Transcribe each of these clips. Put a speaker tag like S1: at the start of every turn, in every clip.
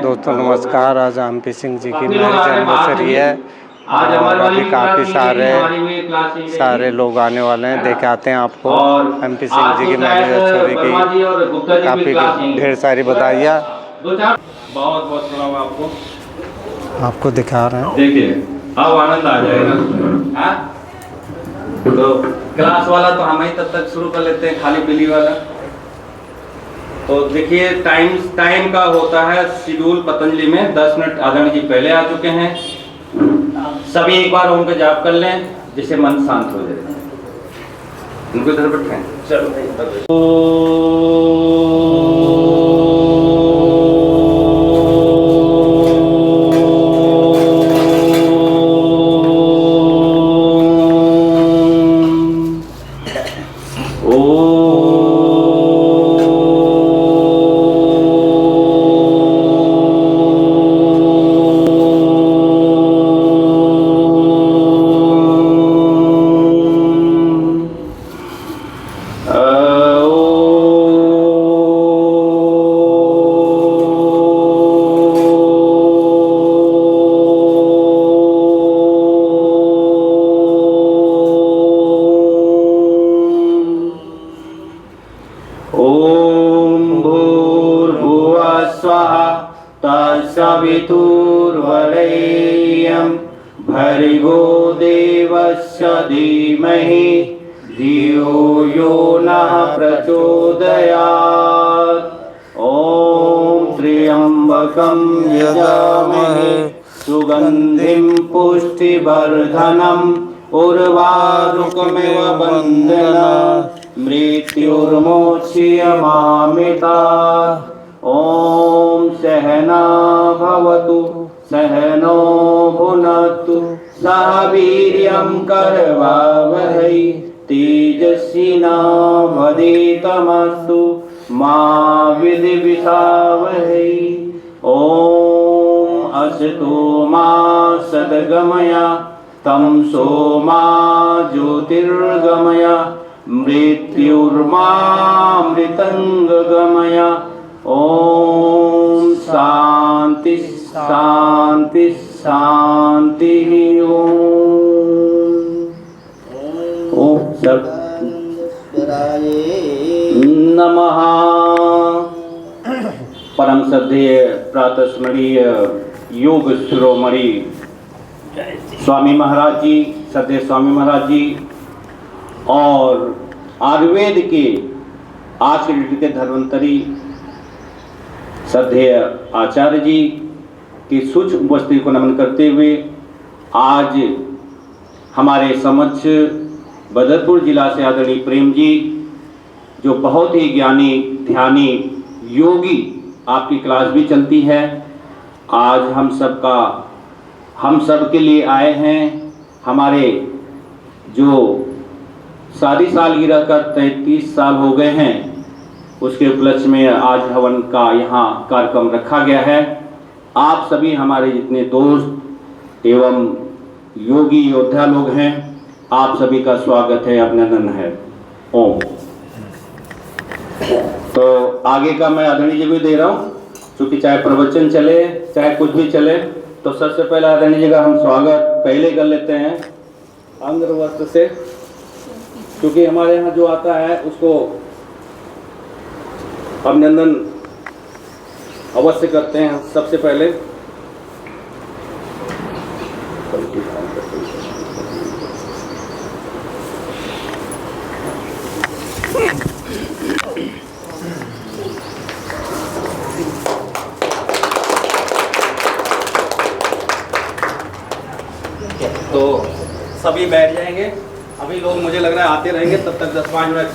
S1: दोस्तों नमस्कार। आज एमपी सिंह जी की मैरिज एनिवर्सरी है और अभी काफ़ी सारे लोग आने वाले हैं। देख आते हैं आपको एमपी सिंह जी की मैरिज एनिवर्सरी की काफ़ी ढेर सारी बधाइयाँ।
S2: बहुत बहुत सलाम
S1: आपको दिखा रहे हैं।
S2: देखिए अब आनंद आ जाएगा। तो क्लास वाला तो हम ही तब तक शुरू कर लेते हैं, खाली पीली वाला। तो देखिए टाइम का होता है शेड्यूल पतंजलि में 10 मिनट आदरणीय जी पहले आ चुके हैं। सभी एक बार उनका जाप कर लें जिससे मन शांत हो जाए। उनको इधर बैठाएं। चलो तत्सवितुर्वरेण्यं भर्गो देवस्य धीमहि धियो यो नः प्रचोदयात्। ॐ त्र्यम्बकं यजामहे सुगन्धिं पुष्टिवर्धनम् उर्वारुकमिव बन्धनात् मृत्युर्मोक्ष्यमामृतात्। ॐ सहना भवतु सहनो भुनक्तु सह वीर्यं करवावहै तेजस्विनावधीतमस्तु मा विद्विषावहै। ॐ अस्तु मा सद्गमय तमसो मा ज्योतिर्गमय मृत्युर्मामृतङ्गमय। ओम शांति शांति शांति। ओम सब नमः। परम श्रद्धेय प्रातः स्मरणीय योग शिरोमणि स्वामी महाराज जी, श्रद्धेय स्वामी महाराज जी और आयुर्वेद के आचार्य के धर्मंतरी श्रद्धेय आचार्य जी की सूक्ष्म उपस्थिति को नमन करते हुए आज हमारे समक्ष बदरपुर जिला से आदरणीय प्रेम जी, जो बहुत ही ज्ञानी ध्यानी योगी, आपकी क्लास भी चलती है, आज हम सब के लिए आए हैं। हमारे जो शादी सालगिरह का 33 साल हो गए हैं, उसके उपलक्ष्य में आज हवन का यहाँ कार्यक्रम रखा गया है। आप सभी हमारे जितने दोस्त एवं योगी योद्धा लोग हैं, आप सभी का स्वागत है, अभिनंदन है। ओम। तो आगे का मैं आदरणीय जी को दे रहा हूँ, क्योंकि चाहे प्रवचन चले चाहे कुछ भी चले, तो सबसे पहले आदरणीय जी का हम स्वागत पहले कर लेते हैं अंग्र वस्त्र से, क्योंकि हमारे यहाँ जो आता है उसको अभिनंदन अवश्य करते हैं सबसे पहले। तो सभी बैठ जाएंगे। अभी लोग मुझे लग रहा है आते रहेंगे, तब तक 10-5 मिनट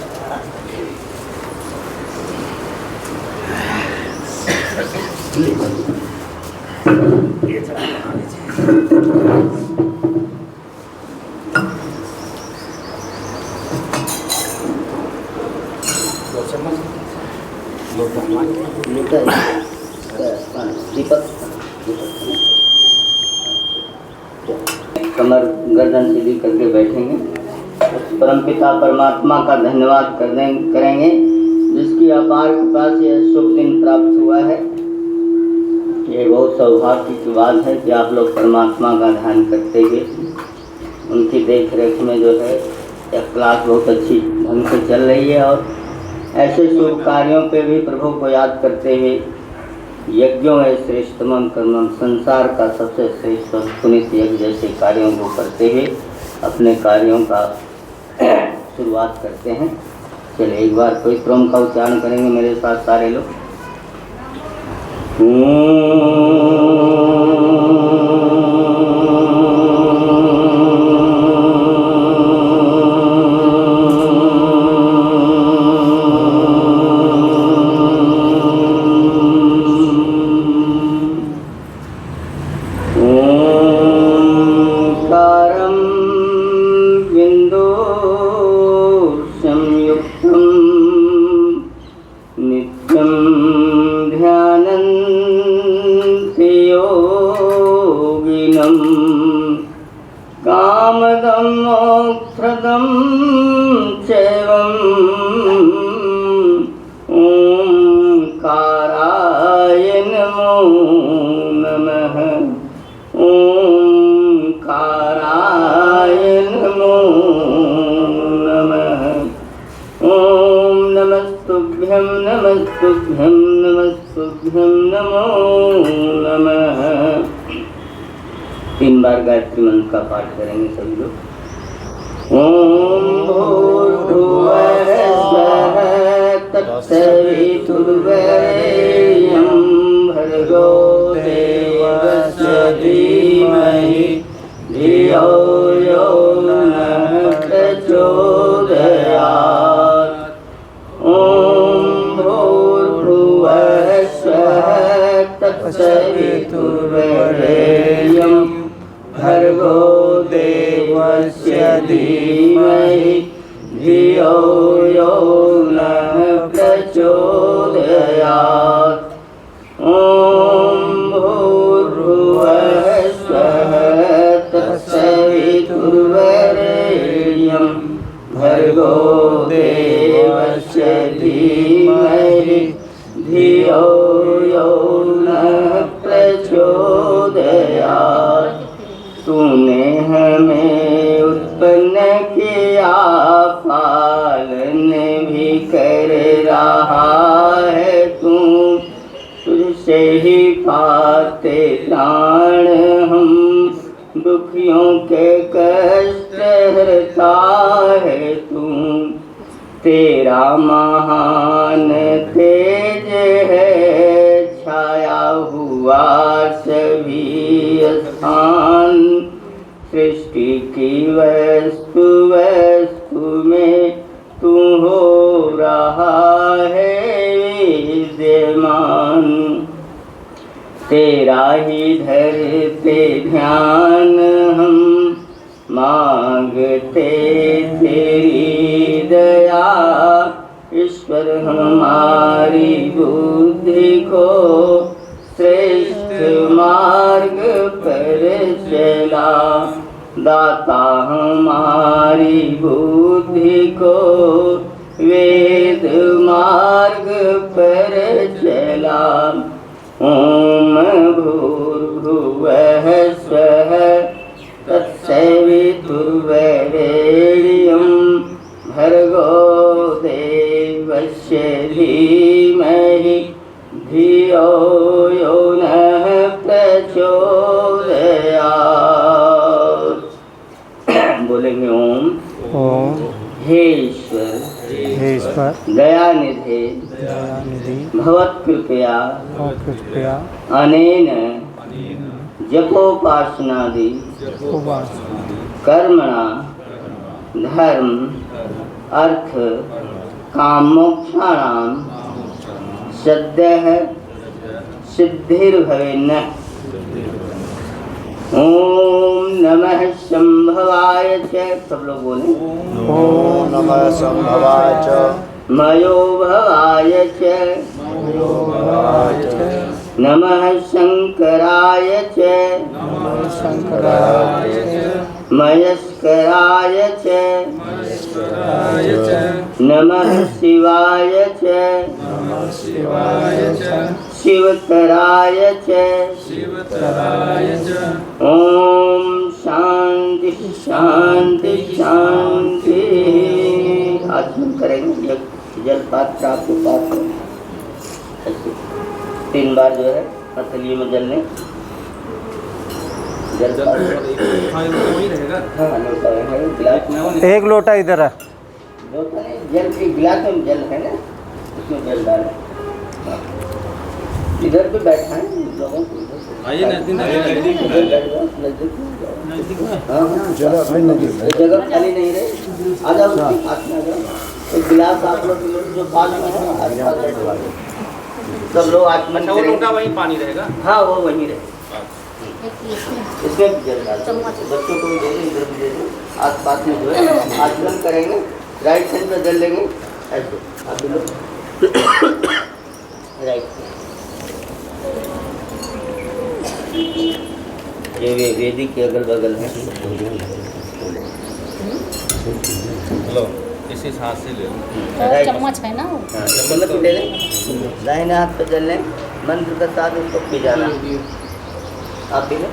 S3: कमर गर्दन सीधी करके बैठेंगे। परमपिता परमात्मा का धन्यवाद करेंगे, जिसकी अपार कृपा से यह शुभ दिन प्राप्त हुआ है। ये बहुत सौभाग्य की बात है कि आप लोग परमात्मा का ध्यान करते हुए उनकी देख रेख में जो है यह क्लास बहुत अच्छी ढंग से चल रही है और ऐसे शुभ कार्यों पे भी प्रभु को याद करते हुए यज्ञों है श्रेष्ठतमम कर्मम, संसार का सबसे श्रेष्ठ पुनित यज्ञ जैसे कार्यों को करते हुए अपने कार्यों का शुरुआत करते हैं। चलिए एक बार कोई क्रम का उच्चारण करेंगे मेरे साथ सारे लोग। कामदं मोक्षदं चैवं ओंकाराय नमो नमः। ओंकाराय नमो नमः। ओम नमस्तुभ्यं नमस्तुभ्यं नमस्तुभ्यं नमो नमः। 3 बार गायत्री मंत्र का पाठ करेंगे सभी लोग। ओम भूर्भुवः स्वः तत्सवितुर्वरेण्यं भर्गो देवस्य धीमहि धियो यो नः प्रचोदयात्। ओम भूर्भुवः स्वः तत्सवितुर्वरेण्यं भर्गो देवस्य धीमहि धियो यो नः प्रचोदयात्। ओम भूर्भुवः स्वः तत्सवितुर्वरेण्यं भर्गो देवस्य धीमहि धियो यो नः प्रचोदयात्। तूने हमें उत्पन्न किया, पालन भी कर रहा है तू। तुझसे ही पाते प्राण हम, दुखियों के कष्ट हरता है तू। तेरा महान तेज है छाया हुआ सभी स्थान। सृष्टि की वस्तु वस्तु में तू हो रहा है विद्यमान। तेरा ही धरते ध्यान हम, मांगते तेरी दया। ईश्वर हमारी बुद्धि को श्रेष्ठ मार्ग पर चला। दाता हमारी बुद्धि को वेद मार्ग पर चला। ओम भूर्भुवः स्वः तत्सवितुर्वरेण्यं भर्गो देवस्य धीमहि धियो यो नः प्रचोदयात्। बोलेंगे ओम।
S1: ओम
S3: हे ईश्वर
S1: हे ईश्वर
S3: दयानिधे
S1: दयानिधि
S3: भवत्कृपया
S1: कृपया
S3: अनेन जपोपासनादि कर्मणा धर्म अर्थ काम मोक्षाणां सद्यः सिद्धिर्भवेन्न। ओम नमः संभवाय च। सब लोग बोलें।
S1: ओम नमः संभवाय च
S3: मयो भवाय च। नमः शंकराय च।
S1: शंकराय
S3: मयस्कराय च। नमः शिवाय च। शिवतराय च ओम शांति शांति शांति। आचमन करेंगे, जल पात्र आपके पास है। 3 बार जो है हथेली में जल लें। जल गिलास,
S1: एक लोटा इधर है।
S3: लोटा नहीं, जल के गिलास में जल है ना, उसमें जल डालें। इधर पे बैठा है लोगों को,
S4: आइए नजदीक
S3: जगह खाली नहीं रहे। आ जाओ, पास में आ जाओ। एक गिलास आप लोग जो पास में है आस-पास बैठो, सब लोग आचमन
S4: वो
S3: करें।
S4: लोटा वहीं पानी रहेगा।
S3: हाँ वो वहीं रहे। इसमें जल डाल, बच्चों को भी दे दें, इधर भी दे दें। आस-पास में जो है आचमन करेंगे, राइट हैंड पे जल लेंगे ऐसे आप लोग, राइट। ये वेदी के अगल बगल है।
S4: लो इसी हाथ से ले लो।
S5: चम्मच है ना वो।
S3: हाँ, चम्मच ले लें, दाहिने हाथ पे जल लें, मंत्र के साथ उसको पी जाना। आप पी लें,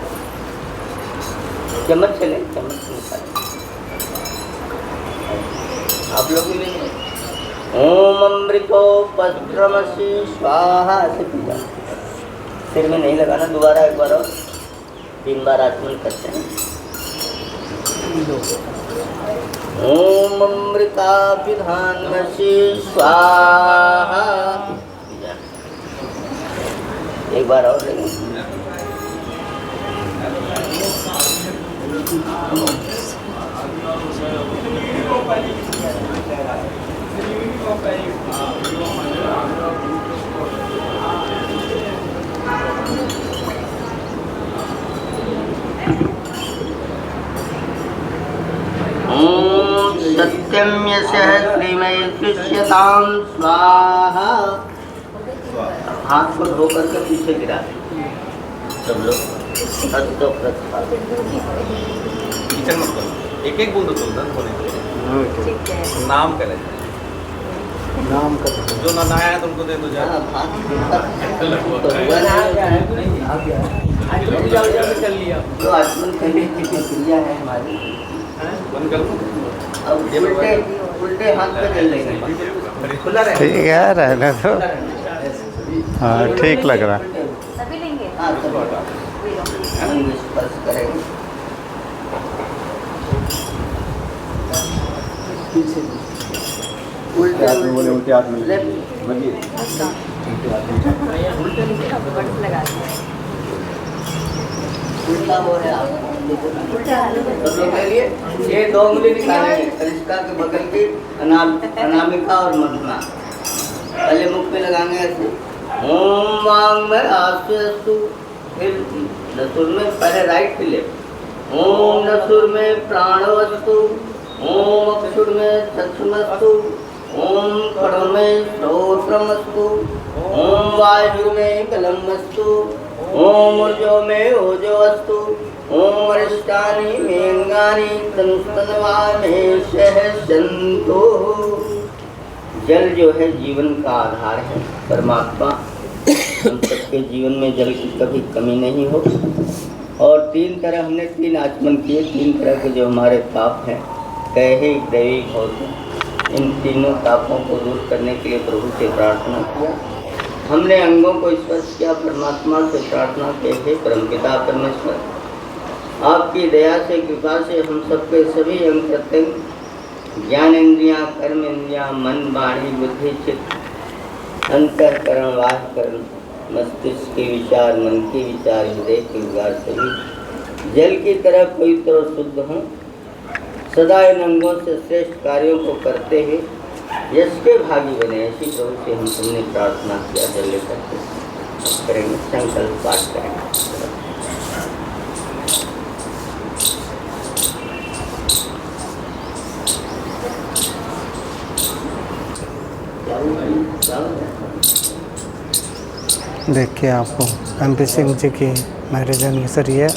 S3: चम्मच से लें, चम्मच से निकालें। आप लोग भी लेंगे। ओम अमृतो पत्रमसि स्वाहा से पी जाना। सिर में नहीं लगाना, दोबारा एक बार और 3 बार आचमन करते हैं। ओम अमृताभिधानमसि स्वाहा। एक बार और लेंगे। ओम सत्यम यशः श्रीमय दृश्यतां स्वाहा। हाथ को धो करके पीछे गिरा दें सब लोग। सत्य प्रथा
S4: किचन मत करो, एक एक बूंद तो होने नाम करें,
S1: नाम का
S4: जो ना नहाया है तो उनको दे दो जा।
S3: जो आचमन करने की प्रक्रिया है हमारी,
S4: बंद कर लो।
S3: अब उल्टे हाथ पे जल लेंगे, खुला रहे।
S1: ठीक है, रहने दो। हाँ ठीक लग रहा है।
S5: सभी लेंगे।
S3: हाँ सब स्पर्श करेंगे। उल्टे हाथ में बोले, उल्टे हाथ में उल्टा हो रहा है। सब लोग के लिए ये 2 उंगली निकालेंगे, कनिष्का के बगल की अनामिका और मध्यमा। पहले मुख पे लगाएंगे ऐसे। ओम वांग में आस्वस्तु, फिर नसुर में, पहले राइट फिर लेफ्ट। ओम नसुर में प्राणवस्तु, ओम अक्षुर में चक्षुमस्तु, ओम कड़ में श्रोत्रमस्तु, ओम वायु में कलमस्तु, ओम ऊर्जो में ओजोस्तु, ओम अरिष्टानि में अंगानि तनुस्तनवा में सहसंतो। जल जो है जीवन का आधार है, परमात्मा हम सबके जीवन में जल की कभी कमी नहीं हो। और 3 तरह हमने 3 आचमन किए, 3 तरह के जो हमारे पाप हैं, दैहिक दैविक भौतिक, इन तीनों पापों को दूर करने के लिए प्रभु से प्रार्थना किया। हमने अंगों को स्पर्श किया, परमात्मा से प्रार्थना की, हे परमपिता परमेश्वर, आपकी दया से कृपा से हम सबके सभी अंग प्रत्यंग, ज्ञान इंद्रियाँ, कर्म इंद्रियाँ, मन वाणी बुद्धि चित्त अंतःकरण वाहकरण मस्तिष्क के विचार, मन के विचार, हृदय के विचार सभी जल की तरह पवित्र और शुद्ध हों। सदा इन अंगों से श्रेष्ठ कार्यों को करते हुए यश के भागी बने, ऐसी प्रभु से हम सबने प्रार्थना किया। जल लेकर करेंगे, संकल्प पाठ करेंगे।
S1: देखिए आपको MP सिंह जी की मैरिज एनिवर्सरी है,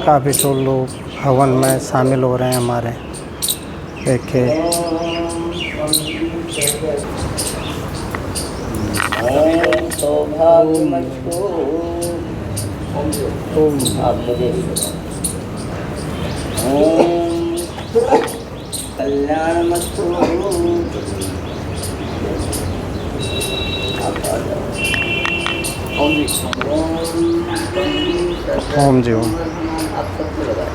S1: काफ़ी तो लोग हवन में शामिल हो रहे हैं हमारे। देखिए
S3: सौभाग्यमस्तु। आप मुझे भी बताओ। ओम कल्याणमस्तु। आप आ जाओ।
S1: ओम जी ओम।
S3: आप सबको लगाए।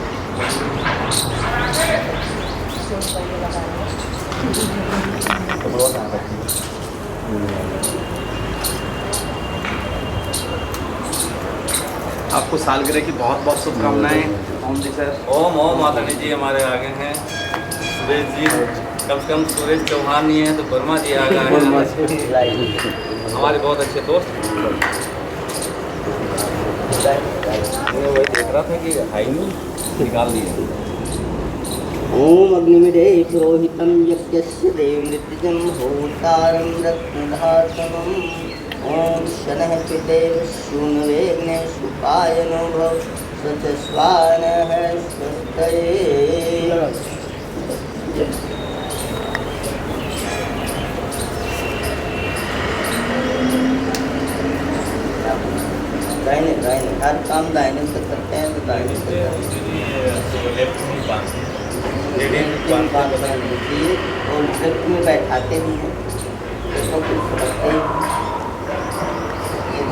S4: आपको सालगिरह की बहुत बहुत शुभकामनाएं। ओम जी सर। ओम ओम माताजी जी हमारे आगे हैं। सुरेश जी कम से कम सुरेश चौहान नहीं है तो वर्मा जी आ गए हैं। हमारे बहुत अच्छे दोस्त। मैं वही देख रहा था कि हाई नहीं निकाल दिए।
S3: ओम अग्निमिदे पुरोहितं यज्ञस्य देवमृत्यजं होतारं रत्नधातमम्। ओम शनः पितेव शून्वेग्ने सुपायनो भव स्वचस्वानः स्वस्तये। दाहिने दाहिने हर काम दाहिने से करते हैं तो दाहिने से करते हैं। और लेफ्ट में बैठाते भी हैं तो कुछ करते हैं। ये तो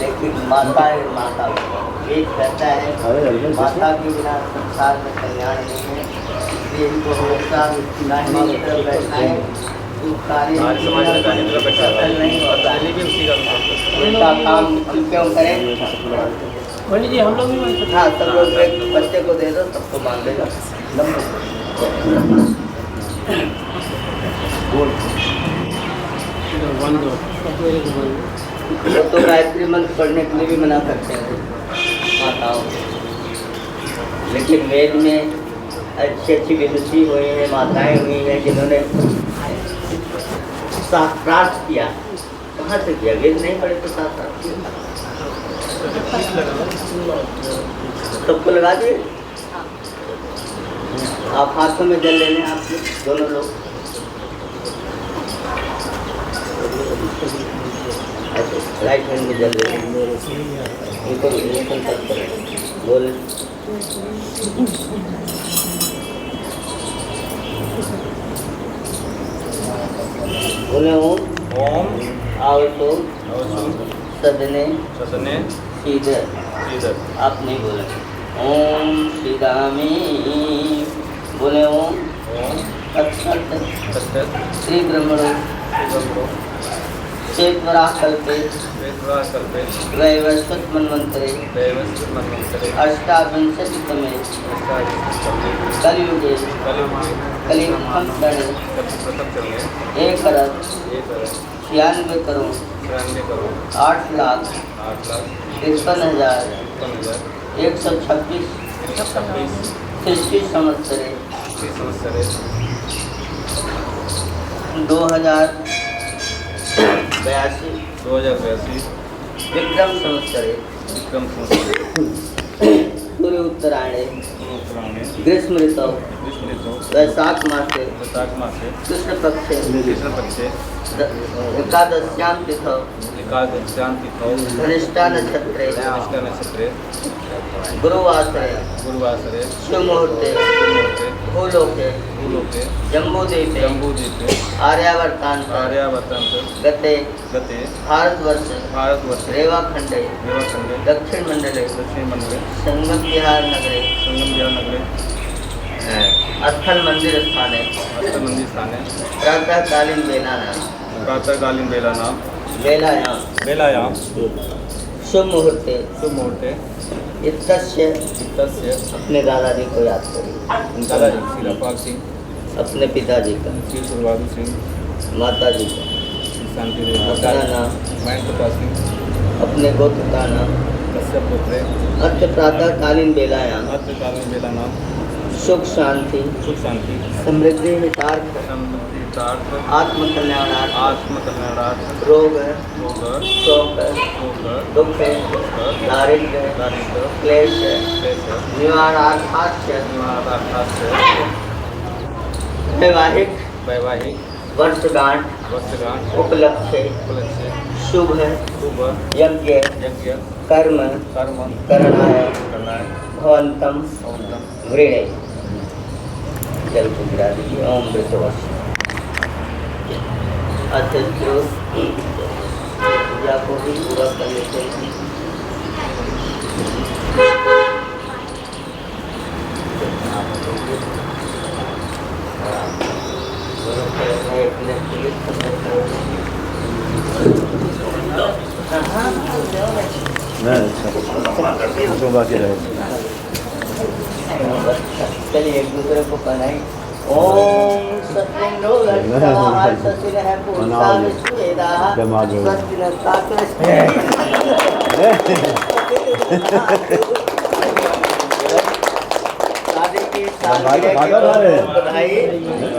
S3: लेकिन माता है, माता वेद कहता है माता के बिना संसार में कल्याण नहीं है। इसलिए इनको हमेशा दाहिने की तरफ बैठाएं तो कार्य सफल नहीं होता है। उनका काम हम क्यों करें?
S5: जी हम लोग भी
S3: हाँ सब लोग एक बच्चे को दे दो सबको बांध देगा। तो गायत्री मंत्र पढ़ने के लिए भी मना करते हैं माताओं। लेकिन वेद में अच्छी अच्छी विदुषी हुई हैं, माताएं हुई हैं जिन्होंने शास्त्रार्थ किया। कहाँ से किया? वेद नहीं पढ़े तो शास्त्रार्थ किया। सबको लगा दिए। आप हाथों में जल लेने आप दोनों लोग। राइट हैंड में जल लेने। इनको बोले बोले
S4: ओम
S3: आओ तो
S4: अवसु
S3: सदने
S4: ससने
S3: सीधे।
S4: सीधर।
S3: आप नहीं बोले। ओम श्रीरामी बोले ओम
S4: ओम
S3: अक्षत
S4: सत्य
S3: श्री ब्रह्मणो चेतवरा कल्पे
S4: कल्पे
S3: वैवस्वत मन्वंतरे
S4: दैवस्य मन्वंतरे
S3: अष्टाविंशतितमे कलियुगे कलियुगं दणे
S4: प्रथम चलने
S3: एक अरब 96 करोड़ 8 लाख 53,126 ख्रीष्टी संवत्सरे 2082 विक्रम संवत्सरे सूर्य उत्तरायणे ग्रीष्म ऋतौ वैशाख मासे कृष्ण पक्षे एकादश्यां तिथौ धनिष्ठा नक्षत्रे गुरुवासरे शुभमुहूर्ते भूलोके जम्बूद्वीपे आर्यावर्तान्त गते भारतवर्ष रेवाखंडे दक्षिण मंडले संगम विहार नगरे स्थल मंदिर स्थाने प्रातःकालीन बेलायाम शुभ मुहूर्ते इत्यस्य अपने दादाजी को याद करिए। अपने पिताजी का, माता जी का, अपना नाम, अपने गोत्र का नाम, अत्य प्रातःकालीन बेलायाम सुख शांति समृद्धि हितार्थ आत्मकल्याणार्थ रोग शोक दुख दारिद्र्य क्लेश निवारणार्थाच वैवाहिक वर्षगांठ उपलक्ष्य शुभ
S4: शुभ
S3: यज्ञ
S4: यज्ञ
S3: कर्म
S4: कर्म
S3: करणाय
S4: करना है
S3: भवंतम
S4: भवन्तम
S3: वृणे। जल को गिरा दीजिए। ओम वृषवश अत्यंत पूजा को भी पूरा कर लेते हैं। चलिए एक दूसरे को पहनाई। ओम सत्रिंदो लक्षणाः सत्रिनः पुरुषा विश्वेदाः सत्रिनः शादी की बधाई।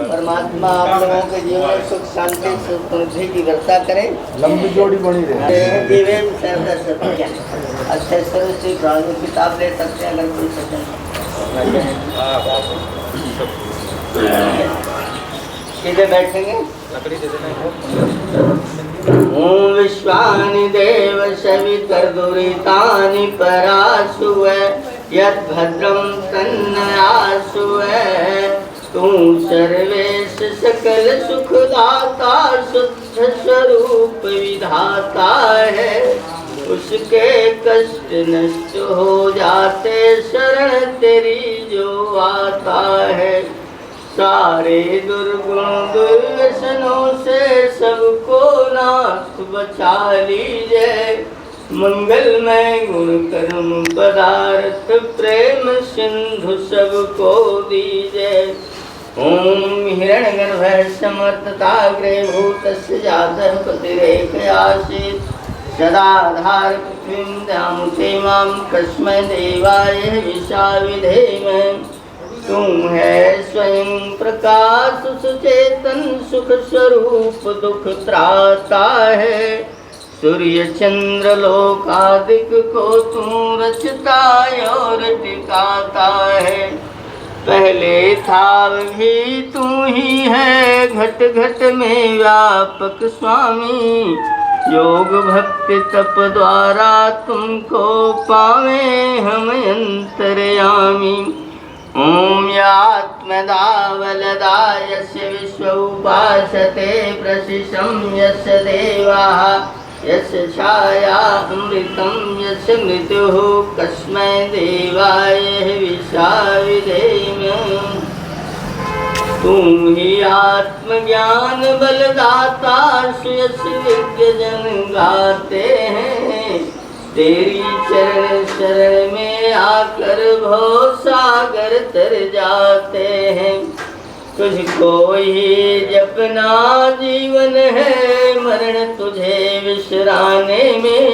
S3: परमात्मा आप लोगों के जीवन में सुख शांति समृद्धि की वर्षा करें।
S6: लंबी जोड़ी बनी रहे।
S3: अच्छे से किताब ले सकते हैं अगर कोई सज्जन सीधे बैठेंगे।
S4: लकड़ी दे देना।
S3: ओम विश्वानि देव सवितर्दुरितानि परासुव यद्भद्रं तन्नयासुव। तू सर्वेश सकल सुखदाता शुद्ध स्वरूप विधाता है। उसके कष्ट नष्ट हो जाते शरण तेरी जो आता है। सारे दुर्गुण दुर्व्यसनों से सबको नाथ बचा लीजिए। मंगलमय गुण कर्म पदार्थ प्रेम सिंधु सबको दीजिए। ओम हिरण्यगर्भ समर्थताग्रे भूतस्य जातः प्रतिरेख आसीत् सदाधार पृथ्वीं दामुते मां कस्मै देवाय विशा विधेम। तुम है स्वयं प्रकाश सुचेतन सुख स्वरूप दुख त्राता है। सूर्य चंद्र लोकादिक को तू रचता और टिकाता है। पहले था भी तू ही है घट घट में व्यापक स्वामी। योग भक्ति तप द्वारा तुमको पावे हम अंतर्यामी। ओम यात्मदा वलदा यस्य विश्व उपासते प्रशिशं यस्य देवाः यस्य छाया अमृतं यस्य मृत्युः कस्मै देवाय विशा विधेम। तुम ही आत्मज्ञान बलदाता सुयश विज्ञ जन गाते हैं। तेरी चरण शरण में आकर भव सागर तर जाते हैं। तुझको ही जपना जीवन है मरण तुझे विश्राने में।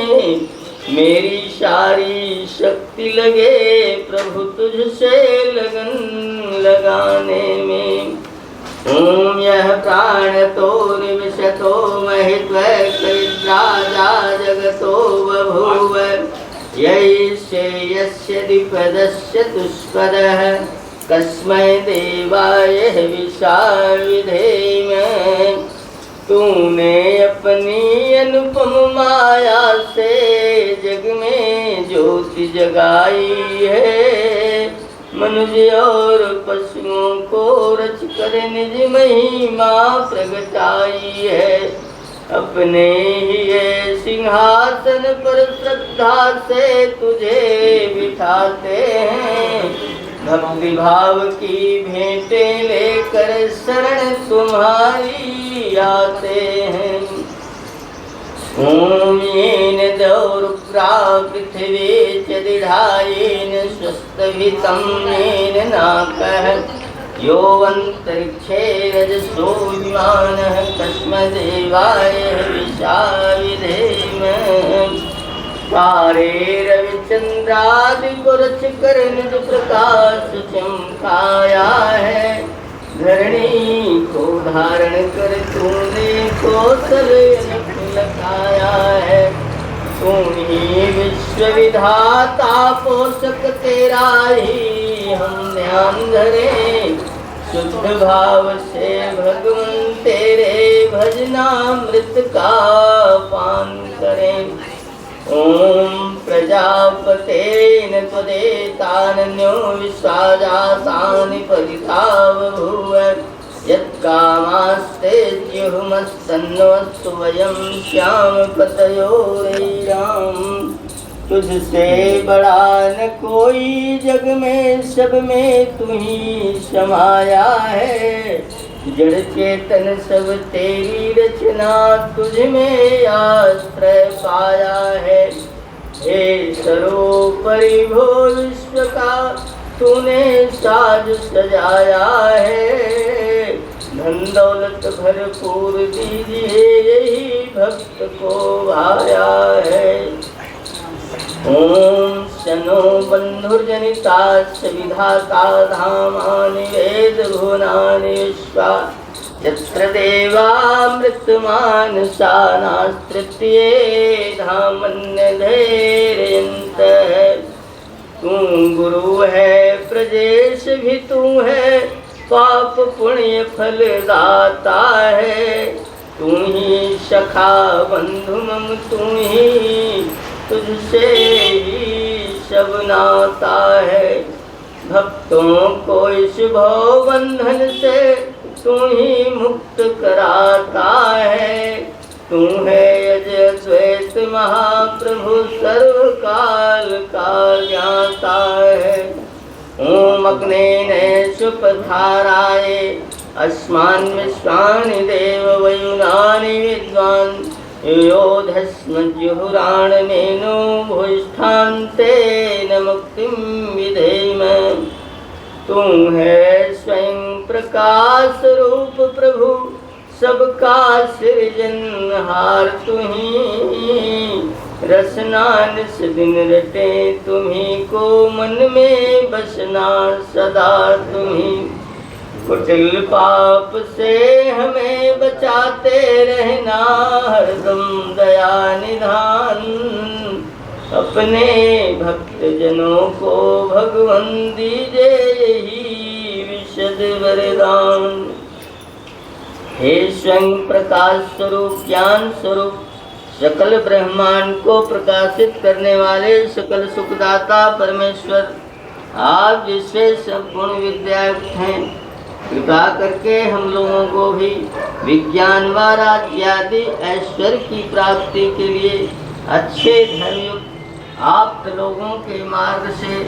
S3: मेरी सारी शक्ति लगे प्रभु तुझसे लगन लगाने में। ओम यह प्राण तो निविशतो महित्वैकैर्राजा जगतो बभूव। यैसे यस्य द्विपदस्य दुष्पदः कस्मै देवाय विशा विधेम। तूने अपनी अनुपम माया से जग में ज्योति जगाई है। मनुष्य और पशुओं को रच कर निज महिमा प्रगटाई है। अपने ही सिंहासन पर श्रद्धा से तुझे बिठाते हैं। भक्ति भाव की भेंटें लेकर शरण तुम्हारी आते हैं। ओम येन दौरुप्रा पृथिवी च दृढायेन स्वस्तभितं येन नाकः यो अन्तरिक्षे रजसो विमानः कस्मै देवाय विशा विधेम। सारे रविचंद्रादि को रच कर निज प्रकाश चमकाया है। धरणी को धारण कर तूने कौशल लगाया है। तू ही विश्व विधाता पोषक तेरा ही हम ध्यान धरे। शुद्ध भाव से भगवान तेरे भजनामृत का पान करें। ओम प्रजापतेन त्वदेतान्यो विश्वाजासानि परिधाव भूव यत्कामास्ते ज्युमस्तन्वस्तु वयं श्याम पतयोरेराम। तुझसे बड़ा न कोई जग में, सब में तू ही समाया है। जड़ चेतन सब तेरी रचना, तुझ में आश्रय पाया है। हे सर्वोपरि भो विश्व का तूने साज सजाया है। धन दौलत भरपूर दीजिए यही भक्त को भाया है। ओम शनो बंधुर्जनिता विधाता धामानि वेद भुवनानि विश्वा यत्र देवामृतमानसा नास्तृतीये धामन्यधैर्यन्तः। तू गुरु है प्रजेश भी तू है, पाप पुण्य फल दाता है। तू ही सखा बंधु मम, तू ही तुझसे ही सब नाता है। भक्तों को इस भव बंधन से तू ही मुक्त कराता है। तू है अज अद्वैत महाप्रभु, सर्व काल का ज्ञाता है। ओम अग्नेन सुपथाराय अस्मान् विश्वानि देव वयुनानि विद्वान् योधस्मज्जुहुराणनेनो भूष्ठान्तेन मुक्तिं विधेम। तू है स्वयं प्रकाश रूप प्रभु, सबका सृजनहार तू ही। रसना निस दिन रटे तुम्ही को, मन में बसना सदा तुम्ही। कुटिल पाप से हमें बचाते रहना, हरदम दया निधान। अपने भक्त जनों को भगवन दीजे यही विशद वरदान। हे स्वयं प्रकाश स्वरूप ज्ञान स्वरूप, सकल ब्रह्मांड को प्रकाशित करने वाले सकल सुखदाता परमेश्वर, आप जिससे संपूर्ण विद्यायुक्त हैं, कृपा करके हम लोगों को भी विज्ञान व राज्य आदि ऐश्वर्य की प्राप्ति के लिए अच्छे धर्मयुक्त आप लोगों के मार्ग से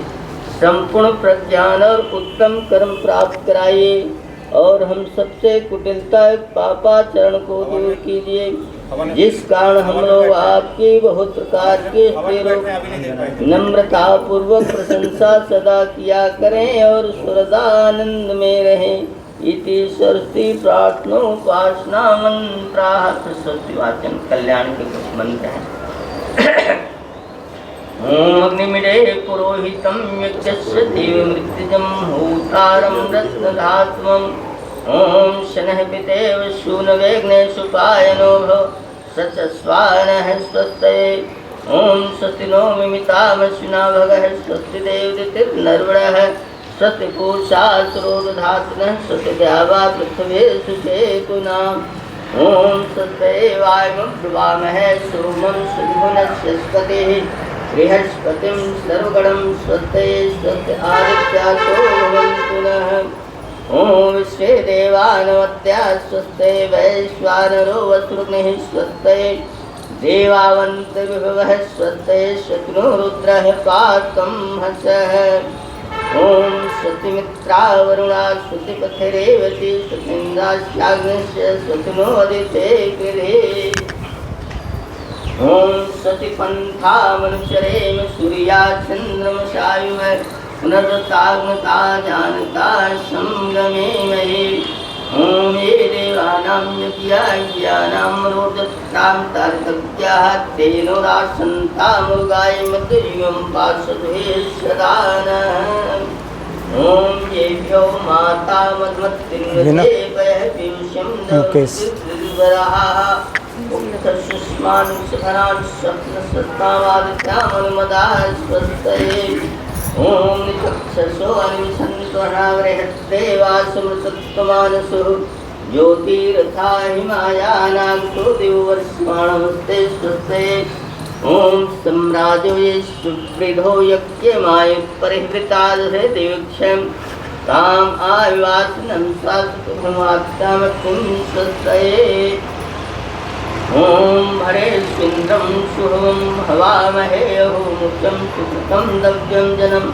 S3: संपूर्ण प्रज्ञान और उत्तम कर्म प्राप्त कराइए। और हम सबसे कुटिलता पापाचरण को दूर कीजिए, जिस कारण हम लोग आपकी बहुत प्रकार के नम्रता पूर्वक प्रशंसा सदा किया करें और सुरदानंद में रहें। इति सरस्वती प्रार्थनोपासना मंत्रार्थ सरस्वती वाचन कल्याण के कुछ मंत्र हैं। ओम अग्निमिडे पुरोहितं यज्ञस्य देवमृत्युजं होतारं रत्नधात्वं। ओम शनः पितेव शूनवेग्ने सुपायनो भव सचस्वानः स्वस्तये। ओम स्वस्ति नो मिमितामश्विना भगः स्वस्ति देवतिर्नर्वणः स्वस्ति पूषा सुरोदधातुनः स्वस्ति द्यावा पृथिवी सुचेतुना। ओम स्वस्ति वायुं प्रवामहे सोमं सुगुणस्य स्वस्तिः बृहस्पतिं सर्वगणं स्वस्ति स्वस्ति आदित्यासो भवन्तु नः। ओम विश्वे देवानवत्या स्वस्ति वैश्वानरो वसुर्निः स्वस्ति देवावन्त विभवः स्वस्ति शक्नो रुद्रः पातं हसः। ओम स्वस्तिमित्रा वरुणा स्वस्तिपतिरेवती स्वस्तिन्द्रास्याग्निश्च स्वस्तिनो अदिते गृहे। ओम स्वस्तिपन्था मनुष्यरेम सूर्या चन्द्रमसायुः पुनर्ताग्नता जानता संगमे मयि। ओम ये देवानां यज्ञानां रोदस्तां तारकत्याः तेनो रासन्ता मृगाय मद्रियं पार्श्वे सदा नः। ओम येभ्यो माता मद्मत्तिन्वते पयःपीयूषं दवतिर्वराः उक्तशुष्मान् सुखनान् स्वप्नसत्तावादित्यामनुमदाः स्वस्तये। ओम निचक्षसो अनिमिषन्त्वनावृहद्देवासुमृतत्वमानसुः ज्योतिरथा हिमायानाक्षो देवर्ष्माणमस्ते स्वस्ते ओम सम्राजो ये सुवृद्धो यज्ञमायु परिहृतादधे देवक्षम काम आयुवासनं शाश्वतमवाक्यामत्वं स्वस्ते ओम हरे सुंदरम शुभम हवामहे अहोमुखं सुकृतं दव्यं जनम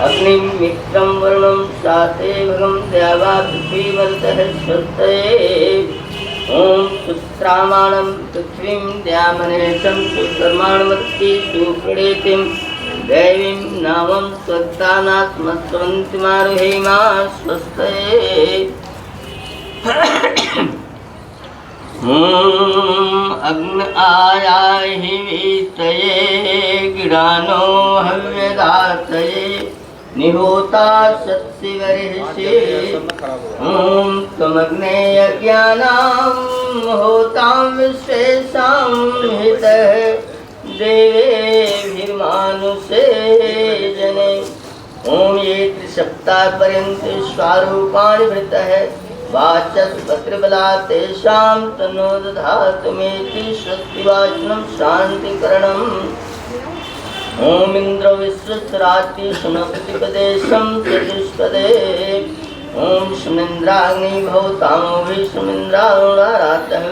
S3: अग्निं मित्रं वरुणं साते भगं द्यावा पृथ्वीवर्तः स्वस्ते ओम सुत्रामाणं पृथ्वीं द्यामनेशं सुकर्माणवत्ति सुप्रणीतिं दैवीं नामं स्वत्तानात्मस्वन्तिमारुहेमा स्वस्ते अग्न आयाहि वीतये गिरानो हव्यदातये निहोता सत्सिवर्षे ओम त्वमग्ने यज्ञानां होतां विश्वेषां हितः देवेभिर्मानुषे जने ओम ये त्रिसप्ताहपर्यन्त स्वारूपाणि भृतः वाचस्पतिर्बला तेषां तन्नो दधातुमेति स्वस्तिवाचनं शान्तिकरणम् ओम इंद्र विश्वरात्रि सुनप्रतिपदेशं चतुष्पदे ओम सुमिन्द्राग्नि भवतामो सुमिन्द्रारुणारातः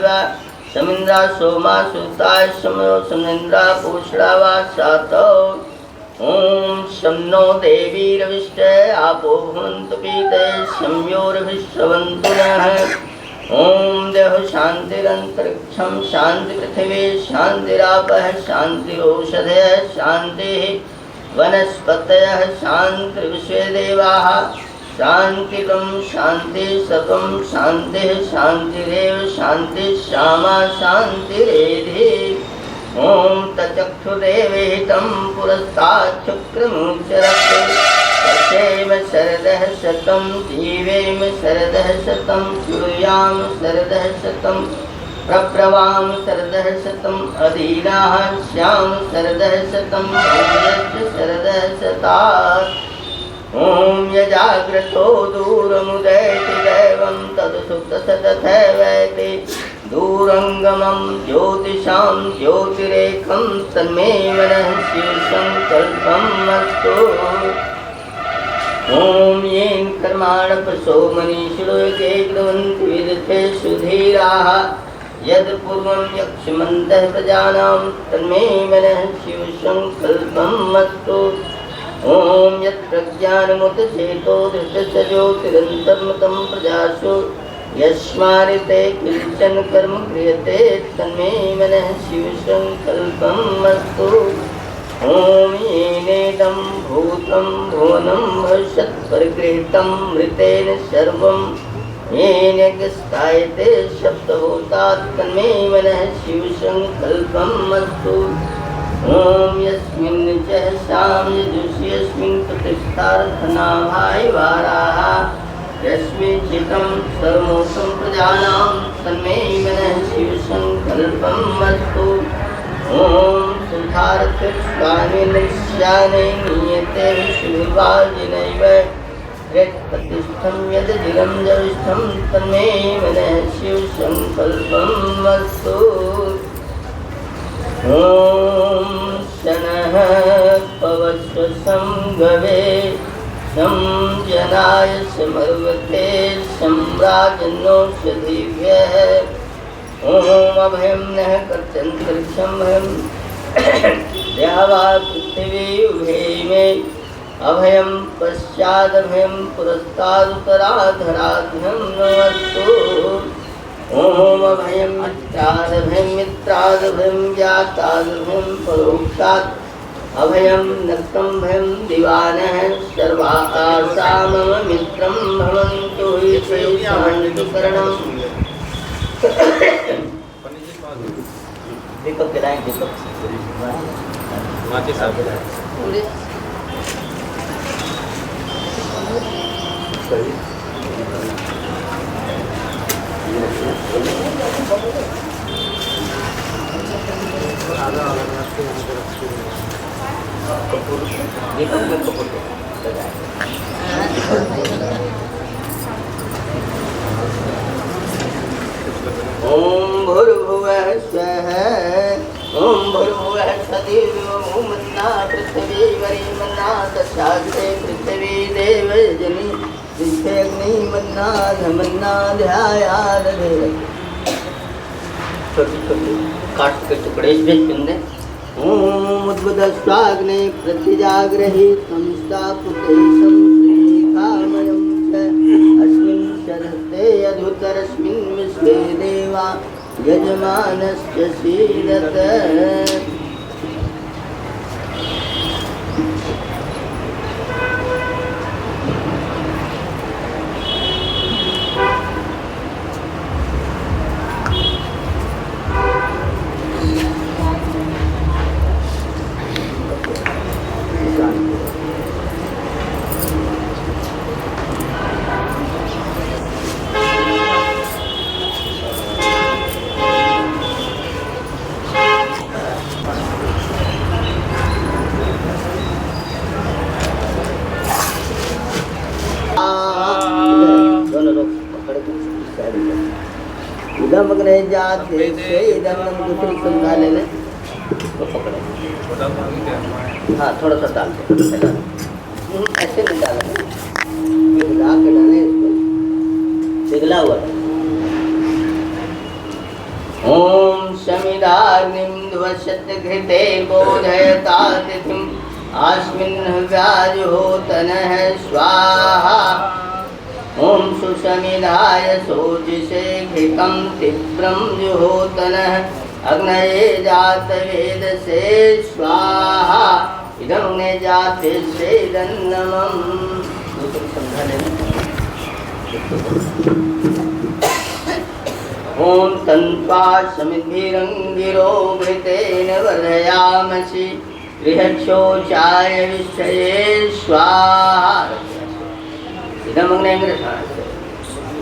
S3: समिन्द्रा सोमा सुताय समयो सुमिन्द्रा पूषणा वा सातौ ओम शन्नो देवी रविष्टे आपो भवन्तु पीते संयोरभिश्रवन्तु नः ओम देव शांतिरंतरिक्षं शांति पृथिवी शांतिरापः शांतिरोषधयः शांतिः वनस्पतयः शांति विश्वे देवाः शांतिकं शांति सतं शांतिः शांतिरेव शांति श्यामा शांतिरेधि ओम तचक्षुरेवेहितं पुरस्तात् शुक्रमुच्चरते पश्येम शरदः शतं जीवेम शरदः शतं कुर्याम शरदः शतं प्रप्रवाम शरदः शतं अधीनाः स्याम शरदः शतं भूयश्च शरदः शतात् ओम यजाग्रतो दूरमुदयति दैवं तदसुप्तसतथैवैति दूरंगमं ज्योतिषां ज्योतिरेकं तन्मे मनः शिवसंकल्पमस्तु ओम येन कर्माणपशो मनीषिणो ये ग्रवन्ति विदथे सुधीराः यद् पूर्वं यक्षमन्तः प्रजानां तन्मे मनः शिवसंकल्पमस्तु ओम यत् प्रज्ञानमुतचेतो धृतस्य ज्योतिरन्तर्मुतं प्रजासु यस्मारिते किञ्चन कर्म क्रियते तन्मे मनः शिवसंकल्पमस्तु ओम येनेदं भूतं भुवनं भविष्यत् परिगृहीतं मृतेन सर्वं येन स्थायते शब्दभूतात् तन्मे मनः शिवसंकल्पमस्तु ओम यस्मिन् च शाम यजुषि यस्मिन् प्रतिष्ठार्थनाभाय वाराः यस्मिन् चितं सर्वोत्तम प्रजानां तन्मे मनः शिवसंकल्पमस्तु ओम सुधारथिष्ठानेनश्याने नीयते विष्णुर्वाजिनैव यत्प्रतिष्ठं यद्जिरं जविष्ठं तन्मे मनः शिवसंकल्पमस्तु ओम शनः पवस्व संगवे संजनाय समर्वते सम्राजन्नौषधीभ्यः ओम अभयं नः कर्तन्तरिक्षं भयं द्यावा पृथिवी उभे मे अभयं पश्चादभयं पुरस्तादुतराधराभ्यं नमस्तु ओम अभयं मित्रादभयं ज्ञातादभयं परोक्षात् अभयं नक्तं भयं दिवानः सर्वासा मम मित्रं भवन्तु हि शान्तिकरणम् दीपक जलाएं दीपक
S4: माची साहब
S3: दीपक में कपूर लगाएं ओम भूर्भुवः स्वः ओम भूर्भुवः सदिर्वमन्ना पृथ्वी वरिमन्ना तस्याग्रे पृथ्वी देवजनी पृथ्व्यग्नि मन्ना धमन्ना ध्यायादधे छोटे छोटे काट के टुकड़े भेज दें। ओम उद्बुधस्वाग्ने प्रतिजाग्रहि संस्थापुते संश्रीखामयं च अस्मिन् शरते यदुतरस्मिन् विश्वे देवा यजमानश्च सीदत। मगने जाते से इधर दूसरी संधा ले ले तो पकड़े। हाँ थोड़ा सा डाल दे, ऐसे नहीं डालेंगे, पिघला के डाले इसको, पिघला हुआ। ओम शमिदाग्निं ध्वसत घृते बोधयतातिथिं आस्मिन् व्याजुहोतनः स्वाहा। ओम सुशमिदाय सोजिषे घृतं तीव्रं जुहोतनः अग्नये जातवेदसे स्वाहा। इदं ने जाते सेदन्नमं। ओम तन्त्वा समिद्भिरङ्गिरो घृतेन वर्धयामसि गृहक्षोचाय विषये स्वाहा।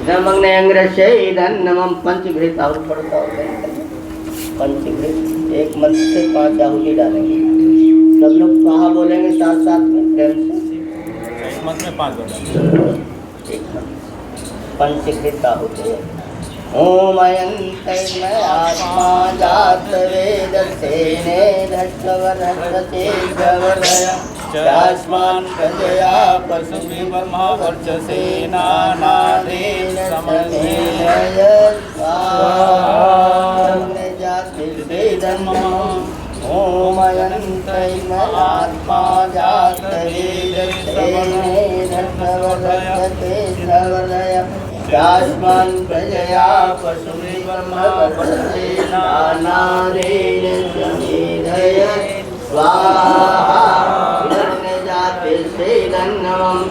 S3: इदमग्नेंग्रसे इदन्नमं पंचघृत और थोड़ा और पंचघृत एक मंत्र से 5 आहुति डालेंगे। सब लोग स्वाहा बोलेंगे साथ साथ में प्रेम से।
S4: एक मंत्र में 5 बोलेंगे।
S3: एक मंत्र पंचघृत आहुति। ओम अयंतैर्मयात्मा जातवेदसेने धत्वरहस्ते गवर्धय चास्मान् प्रजया पशुभिः ब्रह्मा वर्चसेना नादेन समन्वय स्वाहा। जाति वेदन्नमम्। ओम अयंतैर्मयात्मा जातवेदसेने धत्वरहस्ते गवर्धय चास्मान् प्रजया पशुभिः ब्रह्मा वर्चसेना नादेन समेधय स्वाहा। सेदन्नमम्।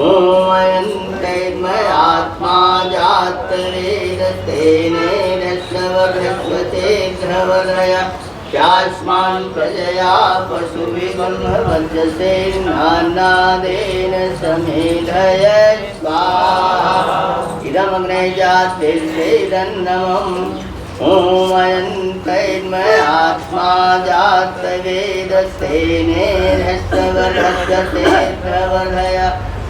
S3: ओम अयंतैर्मयात्मा जातवेदसेनेन स्वभृस्वते ध्रवदय चास्मान् प्रजया पशुभिः ब्रह्मा वर्चसेनादेन समेधय स्वाहा। इदमग्ने जाते सेदन्नमम्। ओम अयंतैर्मयात्मा जातवेदसेनेन स्वभृस्वते ध्रवदय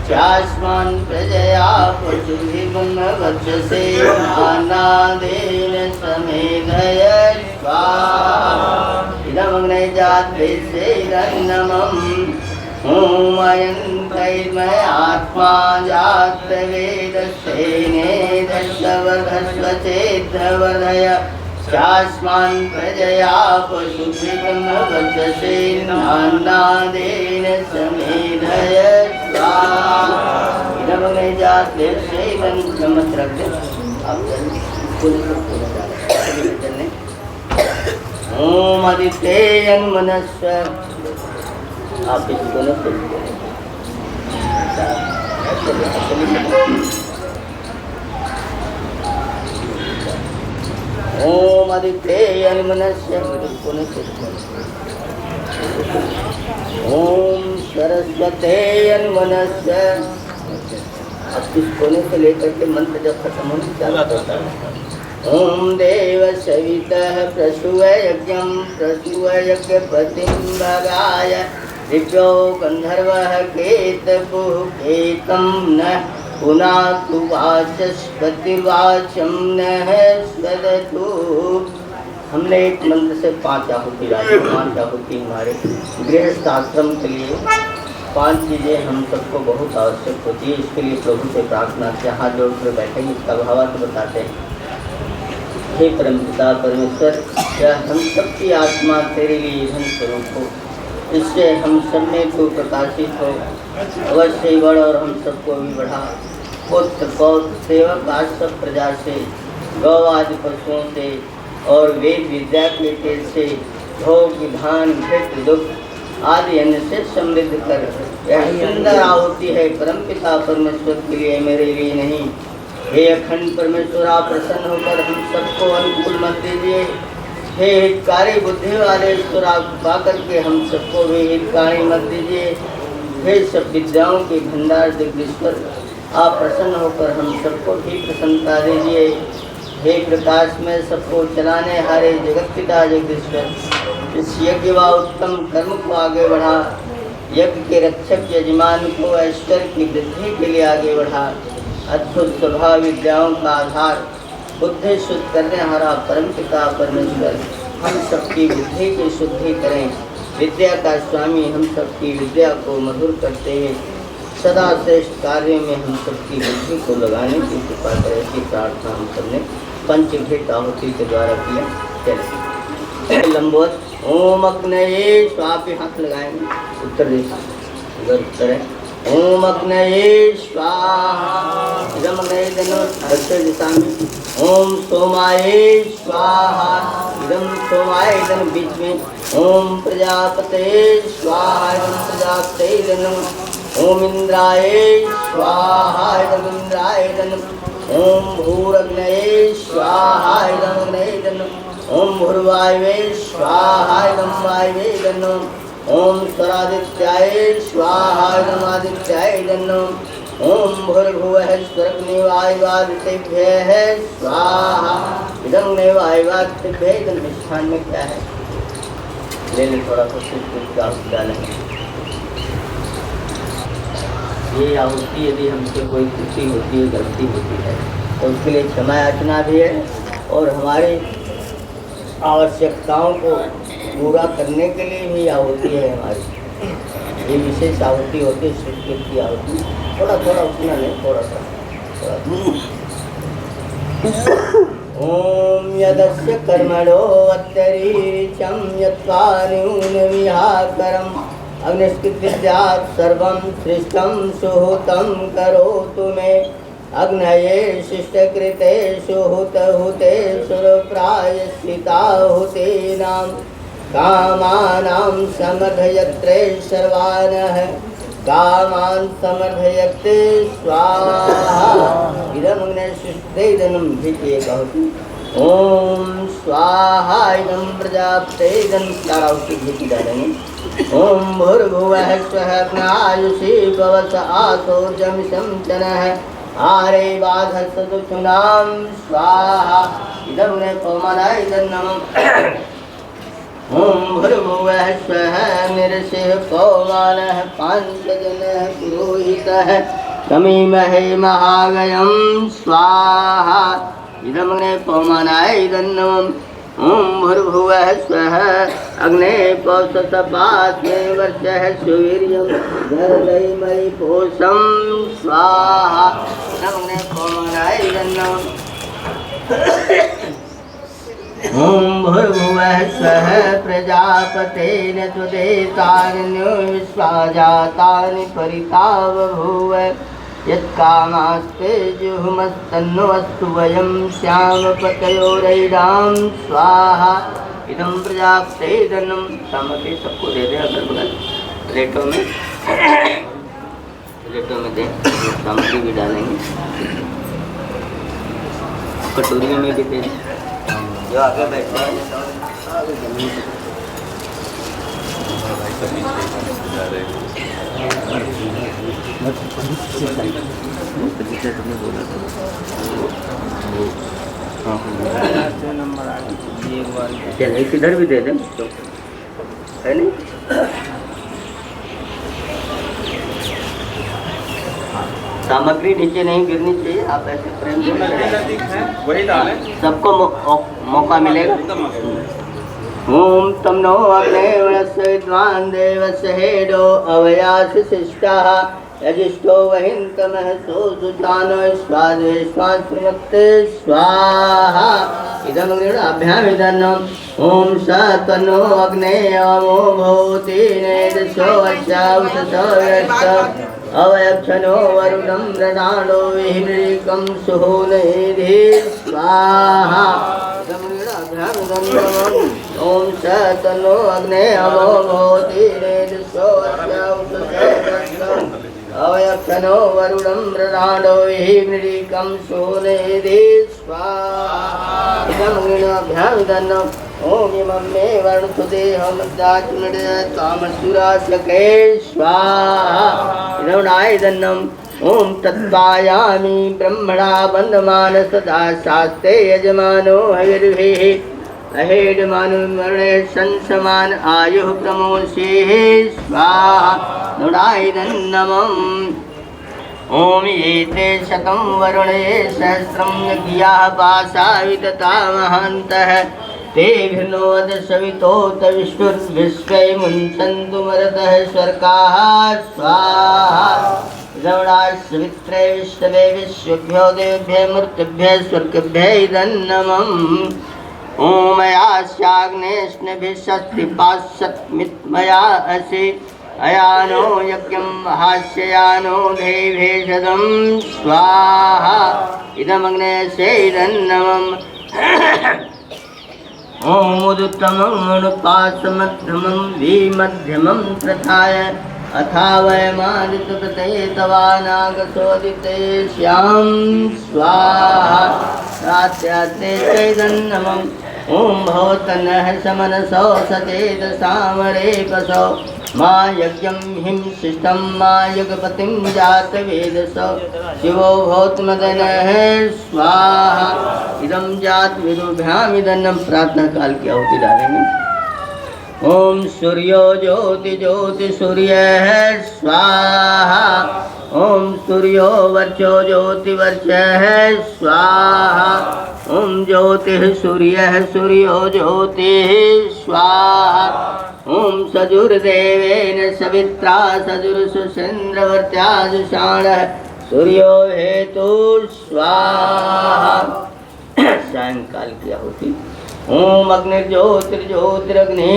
S3: चास्मान् प्रजया पशुभिः ब्रह्मा वर्चसेनादेन समेधय स्वाहा। इदमग्ने जाते सेदन्नमम्। ओम अयंतैर्मयात्मा जातवेदसेनेन स्वभृस्वते ध्रवदय चास्मान् प्रजया पशुभिः ब्रह्मा वर्चसेनादेन समेधय स्वाहा। इदमग्ने जाते सेदन्नमम्। मत रख दे आप जल्दी। ओम आदित्यं मनस्व आप इसको न ओम आदित्यं मनस्य ओम सरस्वते मनस्य। अब इस कोने से लेकर के मंत्र जब खत्म होने चला है। ओम देव सवितः प्रसूयज्ञं प्रसूयज्ञपतिं भगाय दिव्यो गंधर्वः केतपुः केतं नः पुनातु वाचस्पतिर्वाचम नः स्वदतु। हमने एक मंत्र से 5 आहुति डाली। 5 आहुति हमारे गृहस्थ आश्रम के लिए 5 चीज़ें हम सबको बहुत आवश्यक होती है। इसके लिए प्रभु से प्रार्थना से हाथ जोड़कर बैठेंगे, इसका भावार्थ बताते हैं। हे परमपिता परमेश्वर, यह हम सबकी आत्मा तेरे लिए ईंधन स्वरूप हो, इससे हम सब में तू प्रकाशित हो, अवश्य ही बढ़ और हम सबको भी बढ़ा। पुत्र पौत्र सेवक आज सब प्रजा से, गौ आदि पशुओं से और वेद विद्या के तेज से, भोग विधान भेद दुख आदि अन्न से समृद्ध कर। यह सुंदर आहुति है परमपिता परमेश्वर के लिए, मेरे लिए नहीं। हे अखंड परमेश्वर, आप प्रसन्न होकर हम सबको अनुकूल मत दीजिए। हे हितकारी बुद्धि वाले ईश्वर, आप कृपा करके हम सबको भी हितकारी मत दीजिए। हे सब विद्याओं के भंडार जगदीश्वर, आप प्रसन्न होकर हम सबको भी प्रसन्नता दीजिए। हे प्रकाश में सबको चलाने हारे जगत पिता जगदीश्वर, इस यज्ञ व उत्तम कर्म को आगे बढ़ा। यज्ञ के रक्षक यजमान को ऐश्वर्य की वृद्धि के लिए आगे बढ़ा। अद्भुत स्वभाव विद्याओं का आधार, बुद्धि शुद्ध करने हारा परमपिता परमेश्वर, हम सबकी बुद्धि की शुद्धि करें। विद्या का स्वामी हम सबकी विद्या को मधुर करते हैं। सदा श्रेष्ठ कार्य में हम सबकी बुद्धि को लगाने की कृपा करें की प्रार्थना हम सबने पंचघृत आहुति के द्वारा किया। चलिए लंबवत ओम अग्नये स्वाहा, हाथ लगाएंगे उत्तर दिशा, इधर उत्तर है। ओम अग्नये स्वाहा, इदम अग्नये दक्षिण दिशा में। ओम सोमाये स्वाहा, इदम सोमाय इदम बीच में। ओम प्रजापते स्वाहा, इदम प्रजापते इदम। ओम इंद्राय स्वाहा, इदम इंद्राय इदम। ओम भूरग्नये स्वाहा, इदम अग्नये इदम। ओम भूर्वायवे स्वाहा, इदम वायवे इदम। ओम स्वरादित्याय स्वाहा, इदम आदित्याय इदम। ओम भूर्भुवः स्वरग्निवायुवादितेभ्यः स्वाहा, इदम नैवायुवादितेभ्यः। इदम स्थान में क्या है? ले लें थोड़ा सा डालें। ये आहुति यदि हमसे कोई त्रुटि होती है, गलती होती है, तो उसके लिए क्षमा याचना भी है और हमारी आवश्यकताओं को पूरा करने के लिए भी आहुति है हमारी। ये विशेष आहुति होती है, स्वीकृत की आहुति। थोड़ा थोड़ा उतना नहीं, थोड़ा सा ओम यदस्य कर्मणो अत्यरीचम यत्वा न्यूनमिहाकरम अग्निष्कृत्यात् सर्वं सृष्टं सुहूतं करोतु मे। अग्नये शिष्टकृते सुहूतहुते सुरप्रायश्चिताहुतीनां कामानां समर्धयत्रे सर्वानः कामान् समर्धयते स्वाहा। इदम् अग्निशिष्टे इदं भिजे कहोतु। ओम स्वाहा, इदं प्रजापते इदं तारावती भिजे डालेंगे। ओम भूर्भुवः स्वः अग्नायुषी भवस आसोर्जमिषं जनः आरे बाधसदुषुनां स्वाहा। इदं पवमानाय इदं नमः। ओम भूर्भुवः स्वः निरसिः पवमानः पांचजनः पुरोहितः कमीमहे महागयं स्वाहा। इदं पवमानाय इदं नमः। ओम भूर्भुवः स्वः अग्ने पौषसपास्मे वर्चः सुवीर्यं धरदयमयि पोषं स्वाहा। अग्ने पवमानाय इदं नमः। ओम भूर्भुवः स्वः प्रजापतेन त्वदेतान्यो विश्वाजातानि परिता बभूव। यत्कामास्ते जुहुमस्तन्नो अस्तु वयं श्यामपतयोरैरां स्वाहा। इदं प्रजापते धनम। सामग्री सबको दे दे, अगर बगल प्लेटों में दें। सामग्री भी डालेंगे, कटोरियों में भी दे दें। जो आगे बैठे हैं चलिए किधर भी दे दें, है नहीं। सामग्री नीचे नहीं गिरनी चाहिए, आप ऐसे प्रेम से करें।
S4: वही डालें।
S3: सबको मौका मिलेगा। ओम तम नो अग्ने वनस्विद्वान् देवस्य हेडो अवयास शिष्टाः यजिष्ठो वहिन्तमः सोऽसुतानो स्वाद्वेष्वास्मृमत्ते स्वाहा इदं गृणाभ्यामिदन्नम् ओम स तन्नो अग्ने अमो भवति नेदसो अश्यावससो यश्च अवयक्षनो वरुणं रणाडो विह्रीकं सुहोनेधि स्वाहा इदं गृणाभ्यामिदन्नम् ओम स तन्नो अग्ने अमो भवति नेदसो अश्यावससो यश्च अवयक्षनो वरुणं मृणाडो विह्रीकं सुहोनेधि स्वाहा इदं गृणाभ्यामिदन्नम् ओम इमं मे वर्णसुदेहं तामसुरासके स्वाहा इदं ओम तत्पायामि ब्रह्मणा बन्धमान सदा शास्ते यजमानो हविर्भिः अहेडमानुमरणे संसमान आयुः प्रमोषेः स्वाहा नुडायदन्नमम् ओम एते शतं वरुणे सहस्रं यज्ञाः पाशा विदता महान्तः तेभिर्नोद सवितोत विश्वे मुञ्चन्तु मरुतः स्वर्गाः स्वाहा रवणाश्वित्रे विश्वे विश्वेभ्यो देवेभ्यः मृत्युभ्यः स्वर्गभ्यः इदं नमम् ओम यास्याग्नेष्णभिः षष्टिपाशत्मित्मया असि अयानो यज्ञं हास्ययानो देवेशदं स्वाहा इदमग्ने सेदं नमम् ओम उदुत्तमं अनुपासमध्यमं विमध्यमं प्रथाय अथावयमादितपते तवानागसोदिते श्याम स्वाहा रात्याते चैदन्नमम् ओम भवतनः समनसो सचेत सामरेपसो मा यज्ञं हिं शिष्टं मा यज्ञपतिं जातवेदसो शिवो भवत्मदनः स्वाहा इदं जात विदुभ्यामिदन्नं प्रार्थना काल की आहुति डालेंगे। ओम सूर्यो ज्योति ज्योति सूर्यः स्वाहा ओम सूर्यो वर्चो ज्योति वर्चः स्वाहा ओम ज्योतिः सूर्यः सूर्यो ज्योतिः स्वाहा ओम सजुर्देवेन सवित्रा सजुर्सुसेन्द्रवर्त्याजुषाणः सूर्यो हेतु स्वाहा सायंकाल की आहुति। ओम अग्निर्ज्योतिर्ज्योतिरग्नि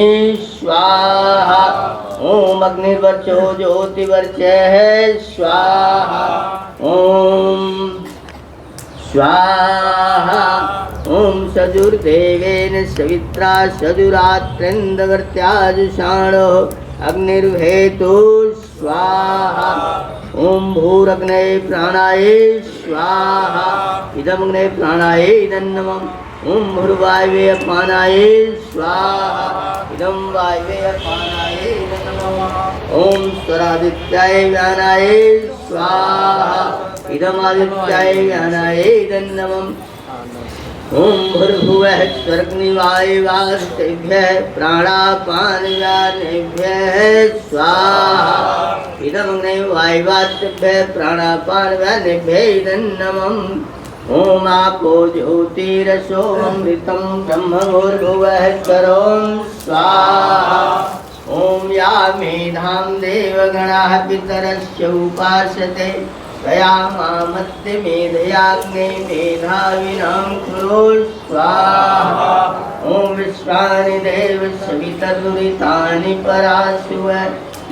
S3: स्वाहा ओम अग्निर्वर्चो ज्योतिवर्चः स्वाहा ओम स्वाहा ओम सजुर्देवेन सवित्रा सजुरात्रेन्द्रवर्त्याजुषाणो अग्निर्हेतु स्वाहा ओम भूरग्ने प्राणाय स्वाहा इदमग्ने प्राणाय इदं नमः ओम भूर्वायवे अपानाय स्वाहा इदं वायवे अपानाय नमः ओम स्वरादित्याय व्यानाय स्वाहा इदमादित्याय व्यानाय इदं नमः ओम भूर्भुवः स्वर्गनिवायुवास्तेभ्यः प्राणापानव्यानेभ्यः स्वाहा इदमग्ने वायुवास्तेभ्यः प्राणापानव्यानेभ्यः इदं नमः ओम आपो ज्योतिरसो अमृतं ब्रह्मभूर्भुवः स्वरों स्वाहा ओम या मेधां देवगणाः पितरस्य उपासते तया मामत्य मेधयाग्ने मेधाविनां कुरु स्वाहा ओम विश्वानि देव सवितर्दुरितानि पराशुव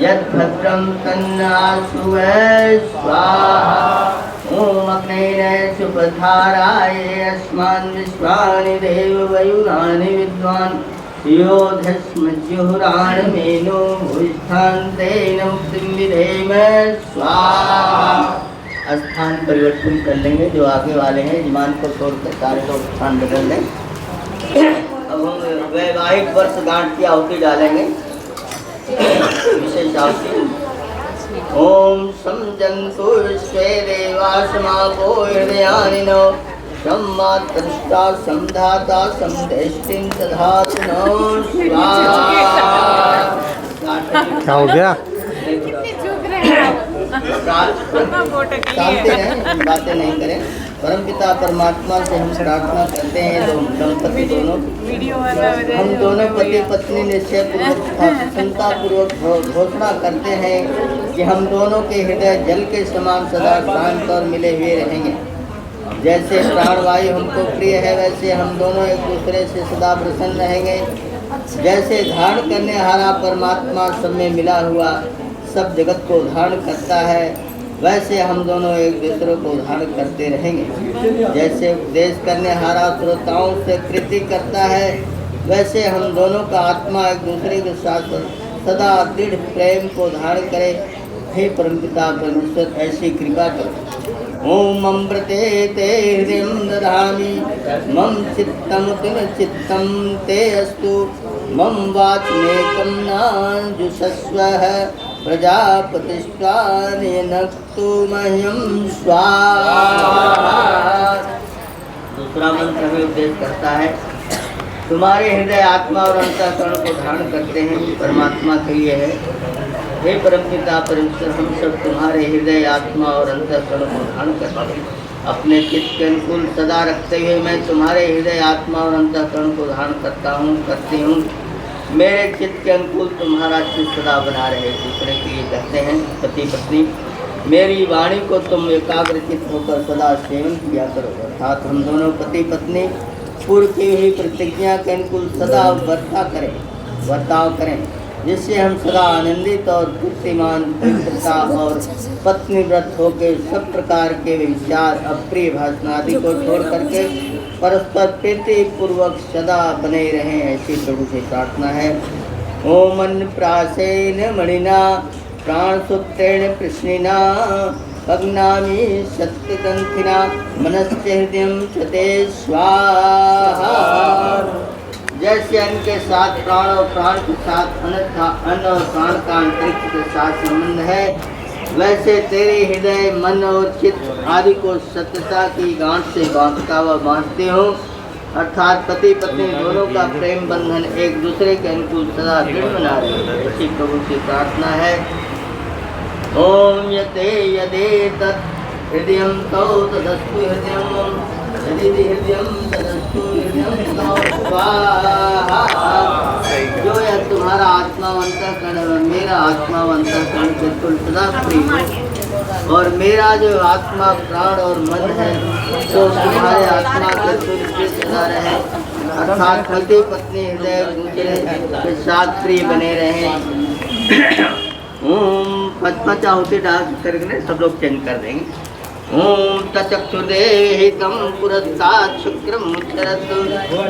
S3: यद्भद्रं तन्नाशुव स्वाहा ओम अग्नेय सुपधाराय अस्मान् विश्वानि देव वयुनानि विद्वान् योधस्मज्जुहुरान् मेनो भूस्थान्तेन मुक्तिं विधेम स्वाहा। स्थान परिवर्तन कर लेंगे, जो आगे वाले हैं यजमान को छोड़कर सारे लोग स्थान बदल लें। अब हम वैवाहिक वर्ष गांठ की आहुति डालेंगे, विशेष आहुति। ओम समजन्तु विश्वे देवासमापो हृदयानिनो सम्मातृष्टा समधाता समदेष्टिं दधातु नो स्वाहा।
S1: क्या हो गया?
S3: शांति रहें, बातें नहीं करें। परमपिता परमात्मा से हम प्रार्थना करते हैं तो दंपति दोनों हम दोनों पति पत्नी निश्चय पूर्वक प्रसन्नता पूर्वक घोषणा करते हैं कि हम दोनों के हृदय जल के समान सदा शांत और मिले हुए रहेंगे। जैसे प्राणवायु हमको प्रिय है वैसे हम दोनों एक दूसरे से सदा प्रसन्न रहेंगे। जैसे धारण करने हारा परमात्मा सब में मिला हुआ सब जगत को धारण करता है वैसे हम दोनों एक दूसरे को धारण करते रहेंगे। जैसे उपदेश करने हारा श्रोताओं से प्रीति करता है वैसे हम दोनों का आत्मा एक दूसरे के साथ सदा दृढ़ प्रेम को धारण करे। हे परमपिता परमेश्वर ऐसी कृपा करो। ओम अमृते ते हृदयं दधामि मम चित्तमुतिन चित्तं ते अस्तु मम वाचमेकं नाजुषस्वः प्रजापतिष्ठानेनक्तु मह्यं स्वाहा। दूसरा मंत्र हमें उपदेश करता है तुम्हारे हृदय आत्मा और अंतःकरण को धारण करते हैं परमात्मा के लिए है। हे परमपिता परमेश्वर हम सब तुम्हारे हृदय आत्मा और अंतःकरण को धारण करते हैं। अपने चित्त के अनुकूल सदा रखते हुए मैं तुम्हारे हृदय आत्मा और अंतःकरण को धारण करती हूँ। मेरे चित्त के अनुकूल तुम्हारा चित्त सदा बना रहे। दूसरे के लिए कहते हैं पति पत्नी मेरी वाणी को तुम एकाग्रचित होकर सदा सेवन किया करो। अर्थात हम दोनों पति पत्नी पूर्व की हुई प्रतिज्ञा के अनुकूल सदा बर्ताव करें जिससे हम सदा आनंदित और कीर्तिमान पवित्रता और पत्नी व्रत होकर सब प्रकार के विचार अप्रिय भाषण आदि को छोड़ करके परस्पर प्रीति पूर्वक सदा बने रहें ऐसी प्रभु से प्रार्थना है। ओम अन्न प्रासेन मणिना प्राण सूत्रेण कृष्णिना भग्नामि सत्यग्रंथिना मनस्य हृदयं चते स्वाहा। जैसे अन्न के साथ प्राण और प्राण के साथ अन्न और प्राण का अंतरिक्ष के साथ संबंध है वैसे तेरे हृदय मन और चित्त आदि को सत्यता की गांठ से बांधता हुआ बांधते हो। अर्थात पति पत्नी दोनों का प्रेम बंधन एक दूसरे के अनुकूल सदा दृढ़ बना रहे। इसी प्रभु की प्रार्थना है। ओम यते यदे तत् हृदयं तौ तदस्तु हृदयं यदि हृदयं तदस्तु हृदयं तौ स्वाहा। जो यह तुम्हारा आत्मा अंतःकरण मेरा आत्मा अंतःकरण बिल्कुल सदा प्रिय हो और मेरा जो आत्मा प्राण और मन है तो तुम्हारे आत्मा के तुल्य सदा रहे। अर्थात पति पत्नी हृदय दूसरे के साथ प्रिय बने रहे। ओम पचपचा होते डाल करके सब लोग चेंज कर देंगे। ओम तचक्षुर्देहितं पुरस्तात् शुक्रं मुच्चरतु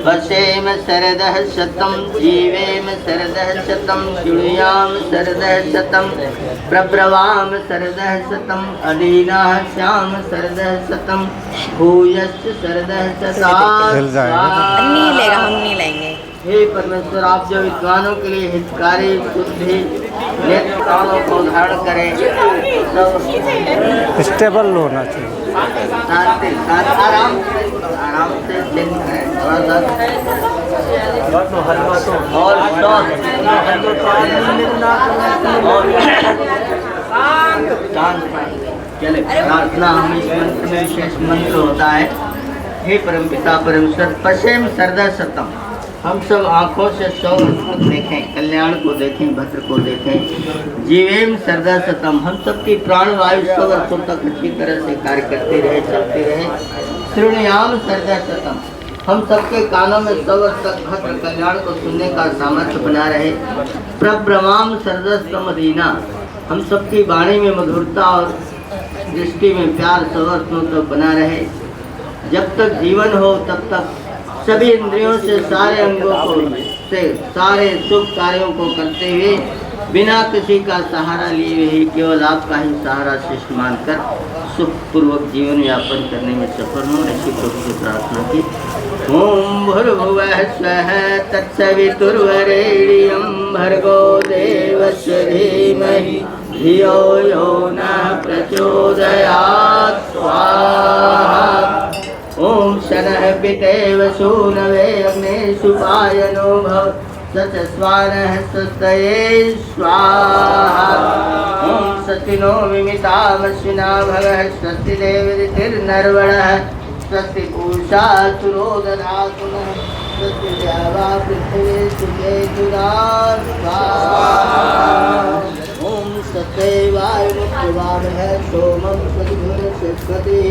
S3: वसेम शरदः शतं जीवेम शरदः शतं शृणुयाम शरदः शतं प्रब्रवाम शरदः शतं अलीनाः स्याम शरदः शतं भूयश्च शरदः शतं।
S7: नहीं लेगा, हम नहीं लेंगे।
S3: हे परमेश्वर आप जो विद्वानों के लिए हितकारी शुद्धि नेत्र प्राणों को धारण करें सब
S1: स्टेबल होना चाहिए।
S3: शांति आराम से दिन करें थोड़ा चले। प्रार्थना हम इस मंत्र में विशेष मंत्र होता है। हे परमपिता परमेश्वर पश्चिम सरदा सतम हम सब आँखों से सौ देखें, कल्याण को देखें, भद्र को देखें। जीवेम सरदा सतम हम सबकी प्राणवायु 100 वर्षों तक अच्छी तरह से कार्य करते रहे, चलते रहे। श्रृणयाम सरदा सतम हम सबके कानों में 100 वर्ष तक भद्र कल्याण को सुनने का सामर्थ्य बना रहे। प्रब्रह्माम सरदस्तम दीना हम सबकी वाणी में मधुरता और दृष्टि में प्यार 100 वर्षों तक बना रहे। जब तक जीवन हो तब तक सभी इंद्रियों से सारे अंगों को से सारे शुभ कार्यों को करते हुए बिना किसी का सहारा लिए ही केवल आपका ही सहारा शिष्य मानकर सुखपूर्वक जीवन यापन करने में सफल हों ऐसी प्रभु से प्रार्थना की। ओम भूर्भुवः स्वः तत्सवितुर्वरेण्यं भर्गो देवस्य धीमहि धियो यो नः प्रचोदयात् स्वाहा। ओम शनः पितेव सूनवे अग्ने सुपायनो भव सचस्वानः स्वस्तये स्वाहा। ओम स्वस्ति नो विमितामश्विना भगः स्वस्ति देवतिर्नर्वणः स्वस्ति पूषा सुरो दधातु नः स्वस्ति द्यावा पृथिवी सुकेतुना ओम सत्यवायुमुक्तवामः सोमं सद्गुणस्पतिः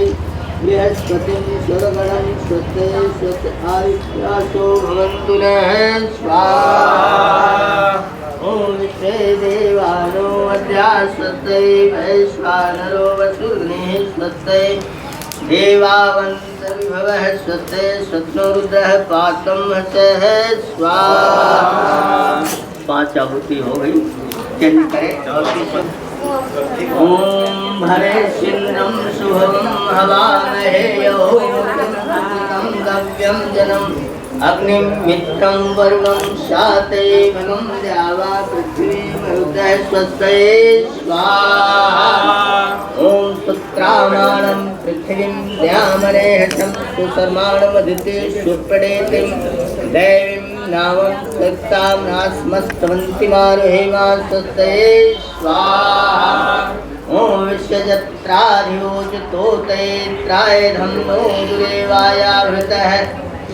S3: बृहस्पतिं सुरगणं स्वस्ते स्वस्ति आदित्यासो भवन्तु नः स्वाहा ओम विश्वे देवानो अद्या स्वस्ते वैश्वानरो वसुर्गुणिः स्वस्ते देवावन्त विभवः स्वस्ते स्वप्नो रुद्रः पातं हसः स्वाहा 5 आहुति हो गई। चंद करे ओम हरे सिंहम शुभम हवामहे यो गव्यम जनम अग्निं मित्रं वरुणं शाते भगं द्यावा पृथ्वी मरुतः स्वस्ते स्वाहा ओम सुत्रामाणं पृथिवीं द्यामरेहतं सुशर्माणमदिते सुप्रणेतिं दैवीं नामं सत्तां नास्मस्तवन्ति मारुहेमा स्वस्ते स्वाहा ओम विश्वजत्राधियोजतोतैत्राय धम्नो दुरेवायावृतः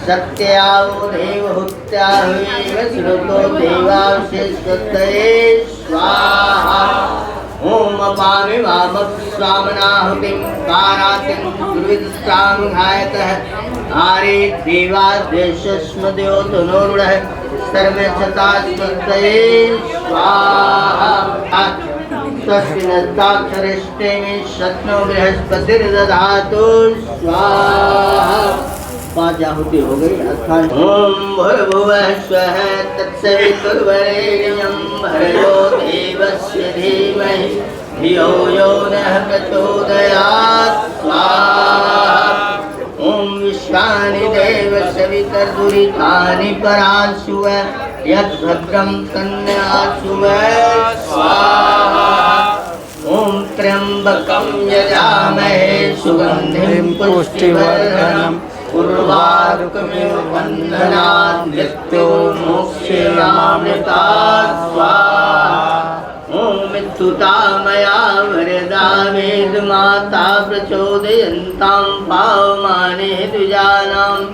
S3: सत्यावो देवहुत्याहुवेव श्रुतो देवावशिष्यते स्वाहा ओम अपामि वामस्वामनाहुतिं कारातिं दुर्विदस्तामुघायतः आरे देवादेशस्मद्यो तनोरुणः सर्वक्षतास्मते स्वाहा स्वस्ति नस्ताक्षरिष्टे मे शत्नो बृहस्पतिर्दधातु स्वाहा 5 आहुति हो गई। ओम भूर्भुवः स्वः तत्सवितुर्वरेण्यं भर्गो देवस्य धीमहि धियो यो नः प्रचोदयात् स्वाहा ओम विश्वानि देव सवितर्दुरितानि पराशुव यद्भद्रं तन्नाशुव स्वाहा ओम त्र्यंबकं यजामहे सुगंधिं पुष्टिवर्धनम् उर्वारुकमिव बन्धनात् मृत्योर्मोक्षेमामृतात् स्वाहा ओम मृत्युता मया वरदा वेदमाता प्रचोदयन्तां पावमाने द्विजानाम्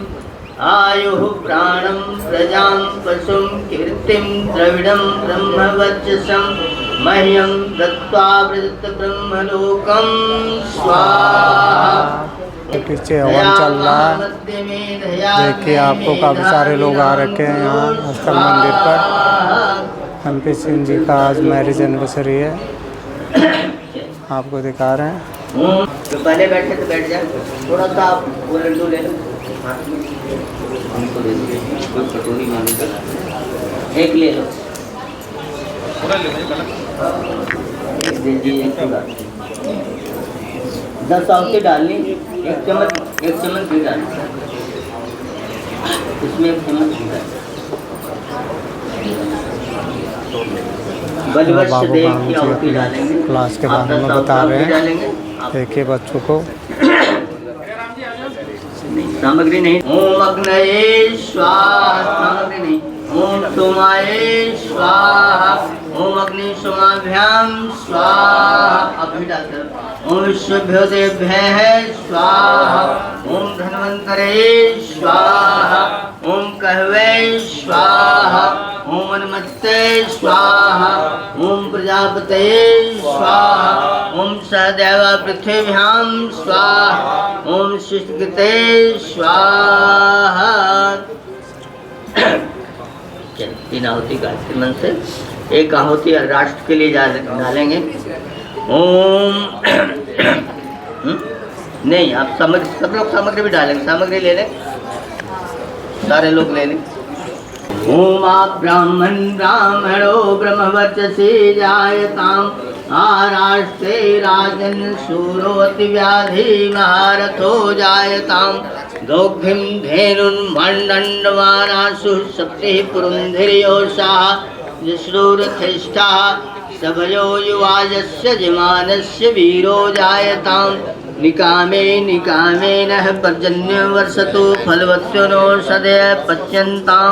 S3: आयुः प्राणं प्रजां पशुं कीर्तिं द्रविडं ब्रह्मवर्चसं मह्यं दत्त्वा व्रजत ब्रह्मलोकं स्वाहा
S1: पीछे हवन चल रहा है। देखिए आपको काफ़ी सारे लोग आ रखे हैं यहाँ स्थल मंदिर पर। MP सिंह जी का आज मैरिज एनिवर्सरी है, आपको दिखा रहे हैं।
S3: जो पहले बैठे तो बैठ जाए, थोड़ा सा आप वो लड्डू ले लो, हमको दे दीजिए कुछ कटोरी में एक ले लो, एक दीजिए, एक पूरा 10 आउटी डालनी, एक चम्मच घी डालनी, इसमें 1 चम्मच घी डालनी। बलवश देव की आहुति डालेंगे,
S1: क्लास के बारे में बता रहे हैं। देखिए बच्चों को
S3: सामग्री नहीं। ओम अग्नये स्वाहा, सामग्री नहीं। ओम सोमाये स्वाहा, ओम अग्नि सोमाभ्याम स्वाहा, अभी डालते ओम विश्वभ्यो देवभ्यः स्वाहा, ओम धन्वन्तरे स्वाहा, ओम कहवे स्वाहा, ओम अन्मत्ते स्वाहा, ओम प्रजापते स्वाहा, ओम सहदेवा पृथ्वीभ्यां स्वाहा, ओम शिष्टकृते स्वाहा। 3 आहुति गायत्री मंत्र से, 1 आहुति राष्ट्र के लिए डालेंगे। ओम नहीं, आप सब लोग सामग्री भी डालेंगे, सामग्री ले लें, सारे लोग ले लें। ओम आप ब्राह्मण ब्राह्मणो ब्रह्मवर्चसी जायताम आराष्ट्रे राजन शूरो अति व्याधि महारथो जायताम दौग्धिं धेनुर्मण्डण्डवानासु सप्तिः पुरुन्धिर्योषाः विष्णुरथेष्ठाः सभयो युवाजस्य जिमानस्य वीरो जायतां निकामे निकामे नः पर्जन्यवर्षतु फलवत्यो नो सदय पच्यन्तां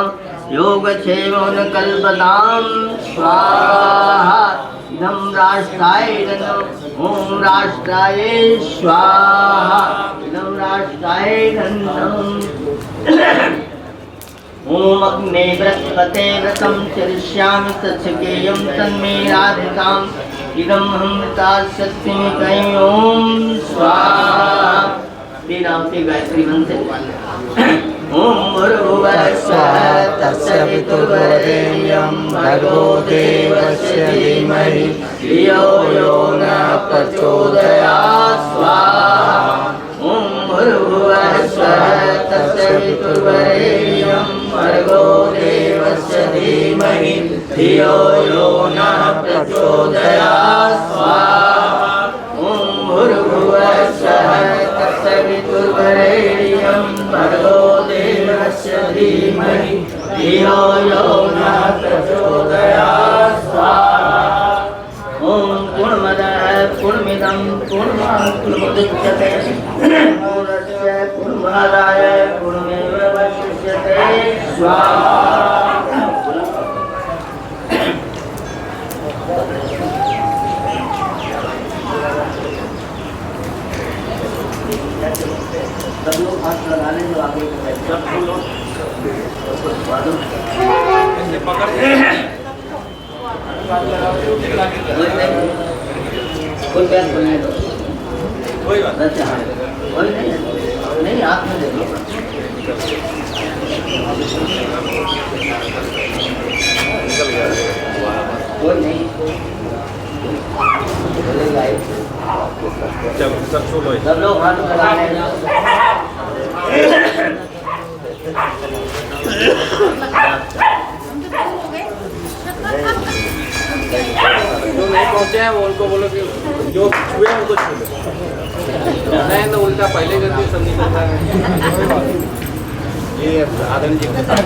S3: योगक्षेमं कल्पतां स्वाहा इदं राष्ट्राय नमः ॐ राष्ट्राय स्वाहा इदं राष्ट्राय नमः ॐ अग्ने बृहस्पते व्रतं चरिष्यामि तच्छकेयं तन्मे राधिकाम् इदं हमृता शक्तिमिकै ॐ स्वाहा तेनावती गायत्री मंत्र ॐ भूर्भुवः स्वः तस्य वितुर्वरेण्यं भर्गो देवस्य धीमहि धियो यो न प्रचोदयात् स्वाहा ॐ भूर्भुवः स्वः तस्य वितुर्वरेण्यं भर्गो देवस्य धीमहि धियो यो न प्रचोदयात् स्वाहा ॐ भूर्भुवः स्वः तत्सवितुर्वरेण्यं भर्गो देवस्य धीमहि धियो यो नः प्रचोदयात् स्वाहा ॐ पूर्णमदः पूर्णमिदं पूर्णमुदच्यते पूर्णस्य पूर्णमादाय पूर्णमेवावशिष्यते स्वाहा सब लोग हाथ लगा लें जो आगे सब लोग कोई पैर बनाए दो कोई बात नहीं हाथ में दे दो कोई नहीं सब लोग हाथ लगा लें
S4: जो नहीं पहुंचे हैं वो उनको बोलो कि जो छुए उनको छू लो नहीं तो उल्टा पहले करके सब निकलता है ये आदम जी के साथ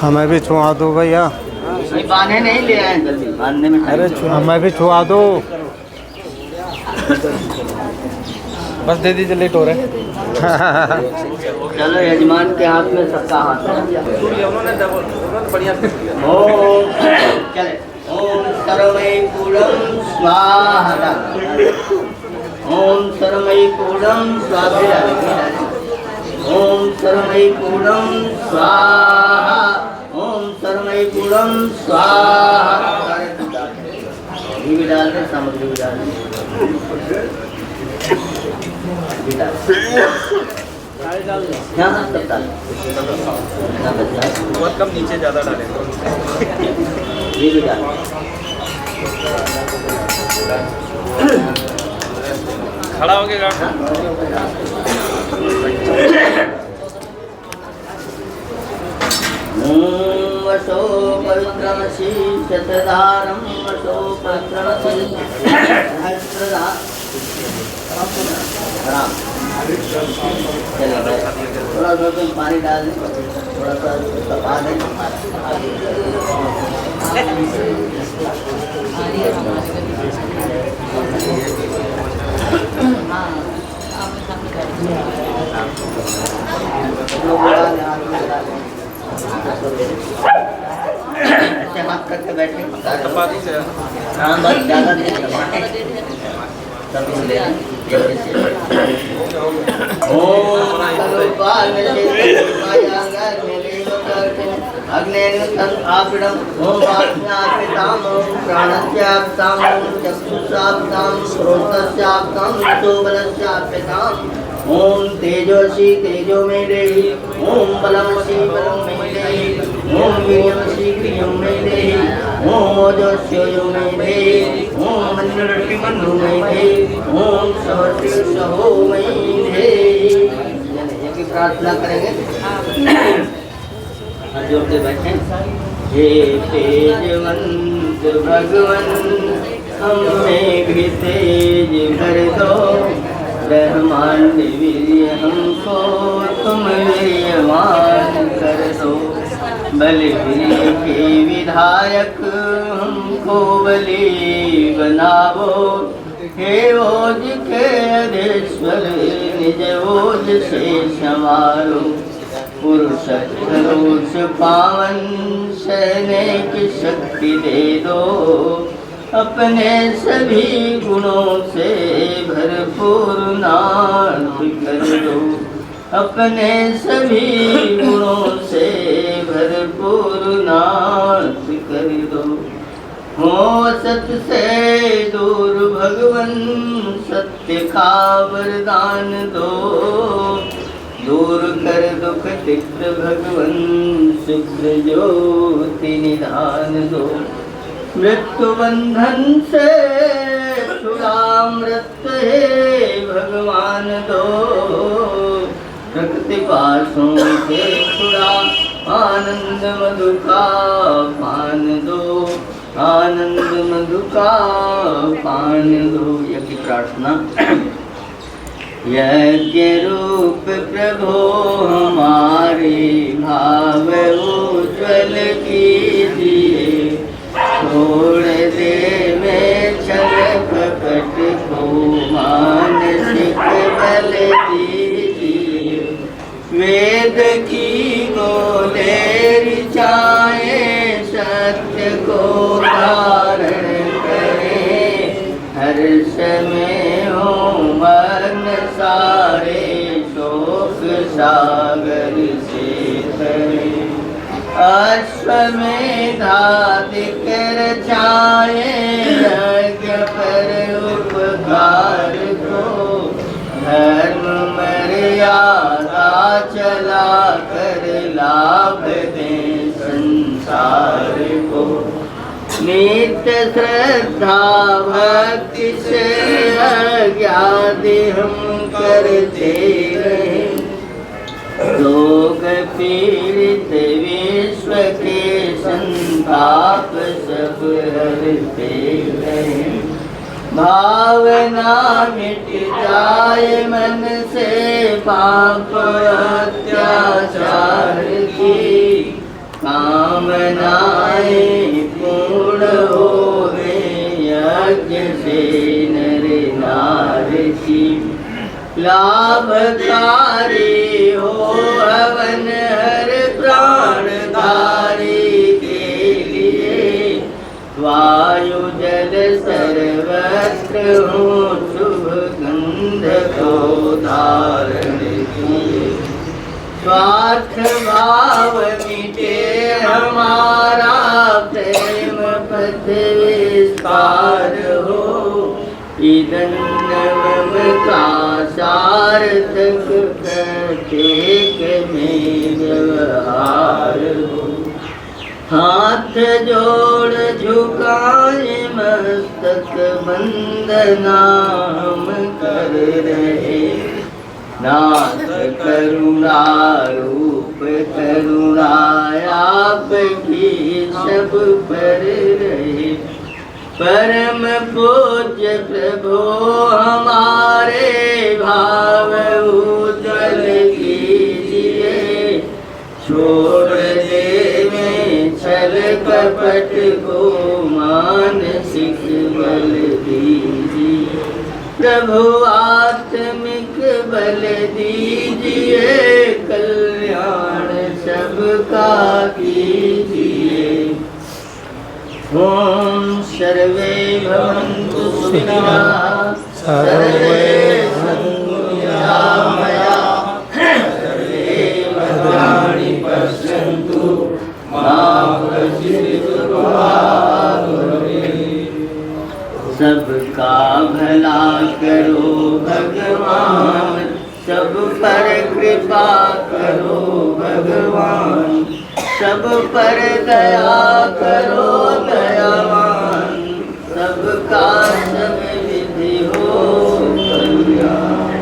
S1: हमें भी छुआ दो भैया
S3: बांधे नहीं ले आए जल्दी बांधने में
S1: अरे हमें भी छुआ दो
S4: बस दे दीजिए लेट हो रहे
S3: चलो यजमान के हाथ में सबका हाथ है
S4: उन्होंने बढ़िया
S3: ओम चले ओम सर्वै पूर्णं स्वाहा ओम सर्वै पूर्णं स्वाहा ओम सर्वै पूर्णं स्वाहा ओम सर्वै पूर्णं स्वाहा घी भी डाल दें सामग्री भी डाल दें यहाँ सब डाल
S4: बहुत कम नीचे ज़्यादा डालेंगे
S3: घी भी डाल
S4: खड़ा हो गया
S3: वसो पवित्रमसि शतधारं वसो पवित्रमसि सहस्रधारं चलो थोड़ा सा तुम पानी डाल दें थोड़ा सा तपा दें ऐसे हाथ करके बैठे हाँ बस ज़्यादा नहीं सब इसलिए अग्नेनुतन्त्रापिडं ओम वाक्यापितां ओम प्राणस्यापितां ओम चक्षुषापितां श्रोत्रस्यापितां शोभनस्यापितां ओम तेजोसी तेजो में देहि ओम बलमसी बलं में देहि ओम वीर्यमसी वीर्यं में देहि ओम ओजस्योजो में देहि ओम मन्युरति मनु में देहि ओम सहस्र सहो में देहि ये प्रार्थना करेंगे जोर से बैठे हे तेजवंत भगवन हमें भी तेज भर दो ब्रह्मांड वीर्य हमको तुम वीर्यवान कर दो बल वीर्य के विधायक हमको बलि बनावो हे ओज के अधीश्वर निज ओज से संवारो। पुरुष सरोज पावन सहने की शक्ति दे दो। अपने सभी गुणों से भरपूर नाथ कर दो। अपने सभी गुणों से भरपूर नाथ कर दो। हो सत से दूर भगवन सत्य का वरदान दो। दूर कर दुख तिक्त भगवन शुक्र ज्योति निधान दो। मृत्यु बंधन से छुड़ामृत हे भगवान दो। प्रकृति पासों से छुड़ा आनंद मधु का पान दो। आनंद मधु का पान दो। यह की प्रार्थना। यज्ञ रूप प्रभो हमारे भाव उज्ज्वल कीजिए। छोड़ दे में छल कपट को मानसिक बल दीजिए। वेद की गोले ऋचाएं सत्य को धारण करें। हर समय हो मन सारे शोक सागर से करें। अश्वमेधादिक रचाए यज्ञ पर उपकार को। धर्म मर्यादा चला कर लाभ दें संसार को। नित्य श्रद्धा भक्ति से यज्ञादि हम करते रहें। रोग पीड़ित विश्व के संताप सब हरते रहें। भावना मिट जाए मन से पाप अत्याचार की। कामनाएं पूर्ण होवे यज्ञ से नर नारी की। लाभकारी हो हवन हर प्राणधारी के लिए। वायु जल सर्वत्र हो शुभ गंध को धारण किए। स्वार्थ भाव मिटे हमारा प्रेम पथ विस्तार हो। इदन्नवम का सार्थक प्रत्येक में व्यवहार हो। हाथ जोड़ झुकाए मस्तक वंदना हम कर रहे। नाथ करुणा रूप करुणा आपकी सब पर रहे। परम पूज्य प्रभु हमारे भाव उज्ज्वल कीजिए। छोड़ दे में छल कपट को मानसिक बल दीजिए। प्रभु आत्मिक बल दीजिए। कल्याण सबका कीजिए। ओम सर्वे भवन्तु सुखिनः। सर्वे सन्तु निरामयाः। सर्वे भद्राणि पश्यन्तु मा कश्चित् दुःखात् भवेत्। सबका भला करो भगवान। सब पर कृपा करो भगवान। सब पर दया करो दयावान। सबका सब विधि हो कल्याण।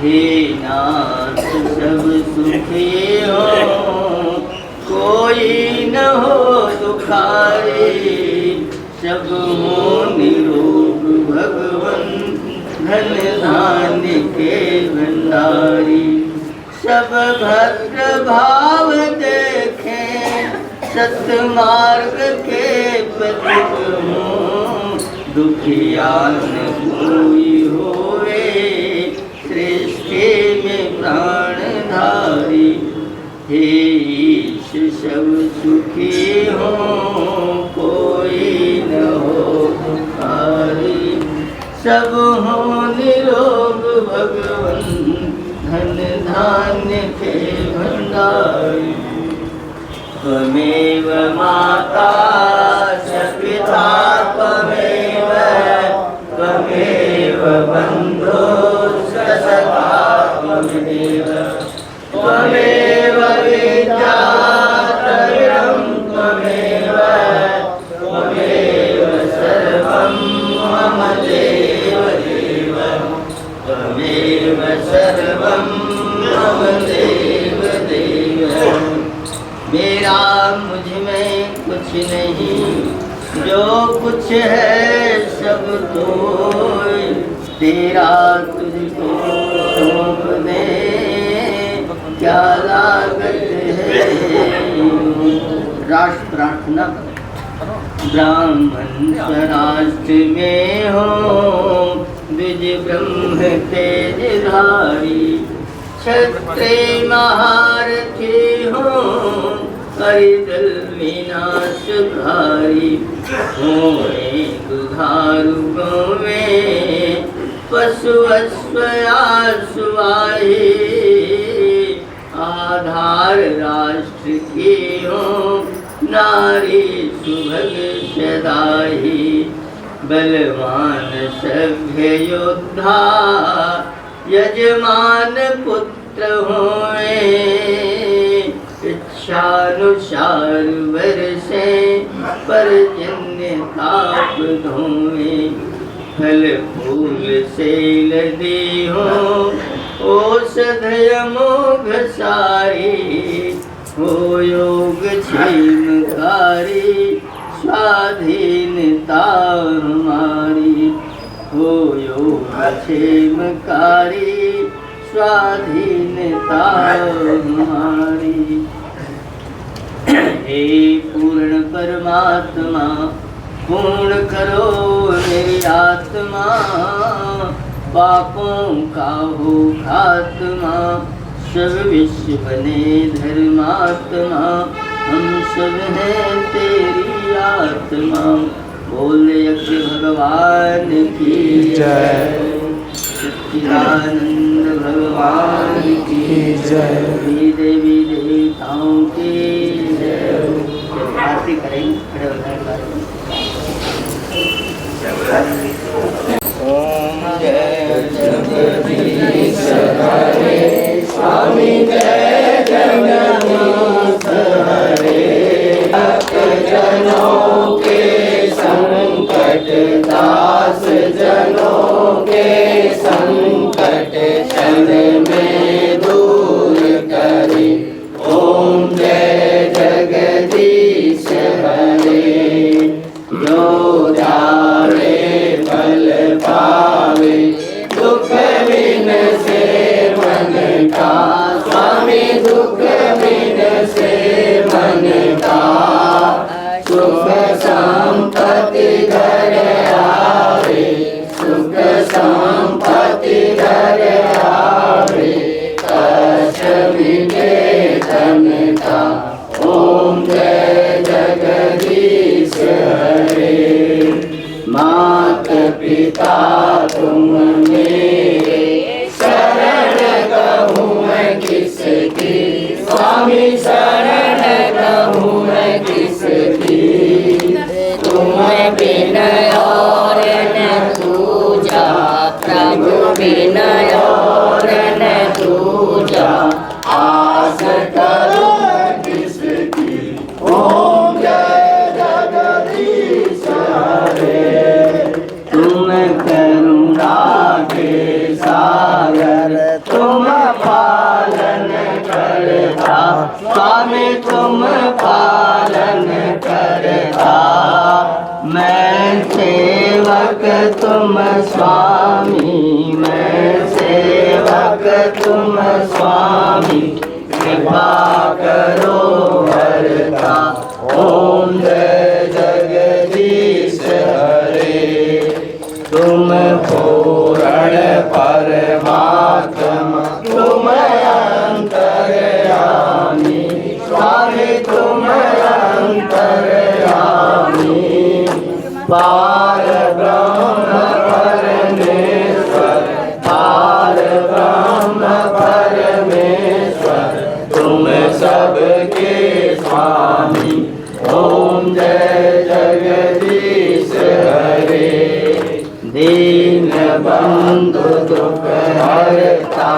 S3: हे नाथ सब सुखी हो कोई न हो दुखारी। सब हो निरोग भगवन धन धान्य के भंडारी। सब भद्र भाव देखें सतमार्ग के पथिक हों। दुखिया न कोई होवे सृष्टि प्राणधारी। हे ईश सब सुखी हो, कोई न हो दुखारी। सब हो निरोग भगवन, धन धान्य के भंडारी। त्वमेव माता च पिता त्वमेव, त्वमेव बन्धुश्च सखा त्वमेव, त्वमेव विद्याधरं त्वमेव, त्वमेव सर्वं मम देव देव, त्वमेव सर्वं मम देव देव। मेरा मुझ में कुछ नहीं, जो कुछ है सब तो तेरा, तुझको सौंप दे क्या लागत है। राष्ट्र प्रार्थना। ब्राह्मण स्वराष्ट्र में हो, द्विज ब्रह्म तेजधारी। क्षत्रिय महारथी हो, हरिदल विनाशकारी। होए दुधारू गौवें, पशु अश्वयासुवाहे। आधार राष्ट्र की हो, नारी सुभग सदाही। बलवान सभ्य योद्धा, यजमान पुत्र होए। इच्छानुसार बरसे, पर्जन्य ताप धोए। फल फूल से लदी हो, औषधय मोघ सारी। हो योग क्षेमकारी, स्वाधीनता हमारी। हो योग क्षेमकारी, स्वाधीनता हमारी। हे पूर्ण परमात्मा, पूर्ण करो मेरी आत्मा। पापों का हो खात्मा, सब विश्व बने धर्मात्मा। हम सब हैं तेरी आत्मा। बोल यज्ञ भगवान की जय, सच्चिदानंद भगवान की जय, देवी देवताओं की जय। आरती करेंगे, खड़े हो जाएं। ओम जय जगदीश हरे, स्वामी जय जगन्नाथ हरे। भक्त जनों के संकट, दास जनों के संकट, क्षण में दूर करे। ओम जय जगदीश हरे। जो जावे फल पावे, दुख बिन से मन का। स्वामी दुख बिन से मन का। सुख संपत्ति घर आवे, सुख संपत्ति घर आवे। कष्ट मिटे धन का। ओम जय जगदीश हरे। मात पिता तुम मेरे, शरण कहूँ मैं किसकी। स्वामी शरण कहूँ मैं किसकी। तुम बिन और न दूजा, प्रभु बिन और न दूजा। आस करो किसकी। ओम जय जगदीश हरे। तुम करुणा के सागर, तुम पालन करता। स्वामी तुम पालन करता। मैं सेवक तुम स्वामी, मैं सेवक तुम स्वामी। कृपा करो हरता। ओम जय जगदीश हरे। तुम पूर्ण परमात्मा, तुम पार ब्रह्म परमेश्वर, पार ब्रह्म परमेश्वर, तुम सबके स्वामी। ओम जय जगदीश हरे। दीन बंधु दुख हरता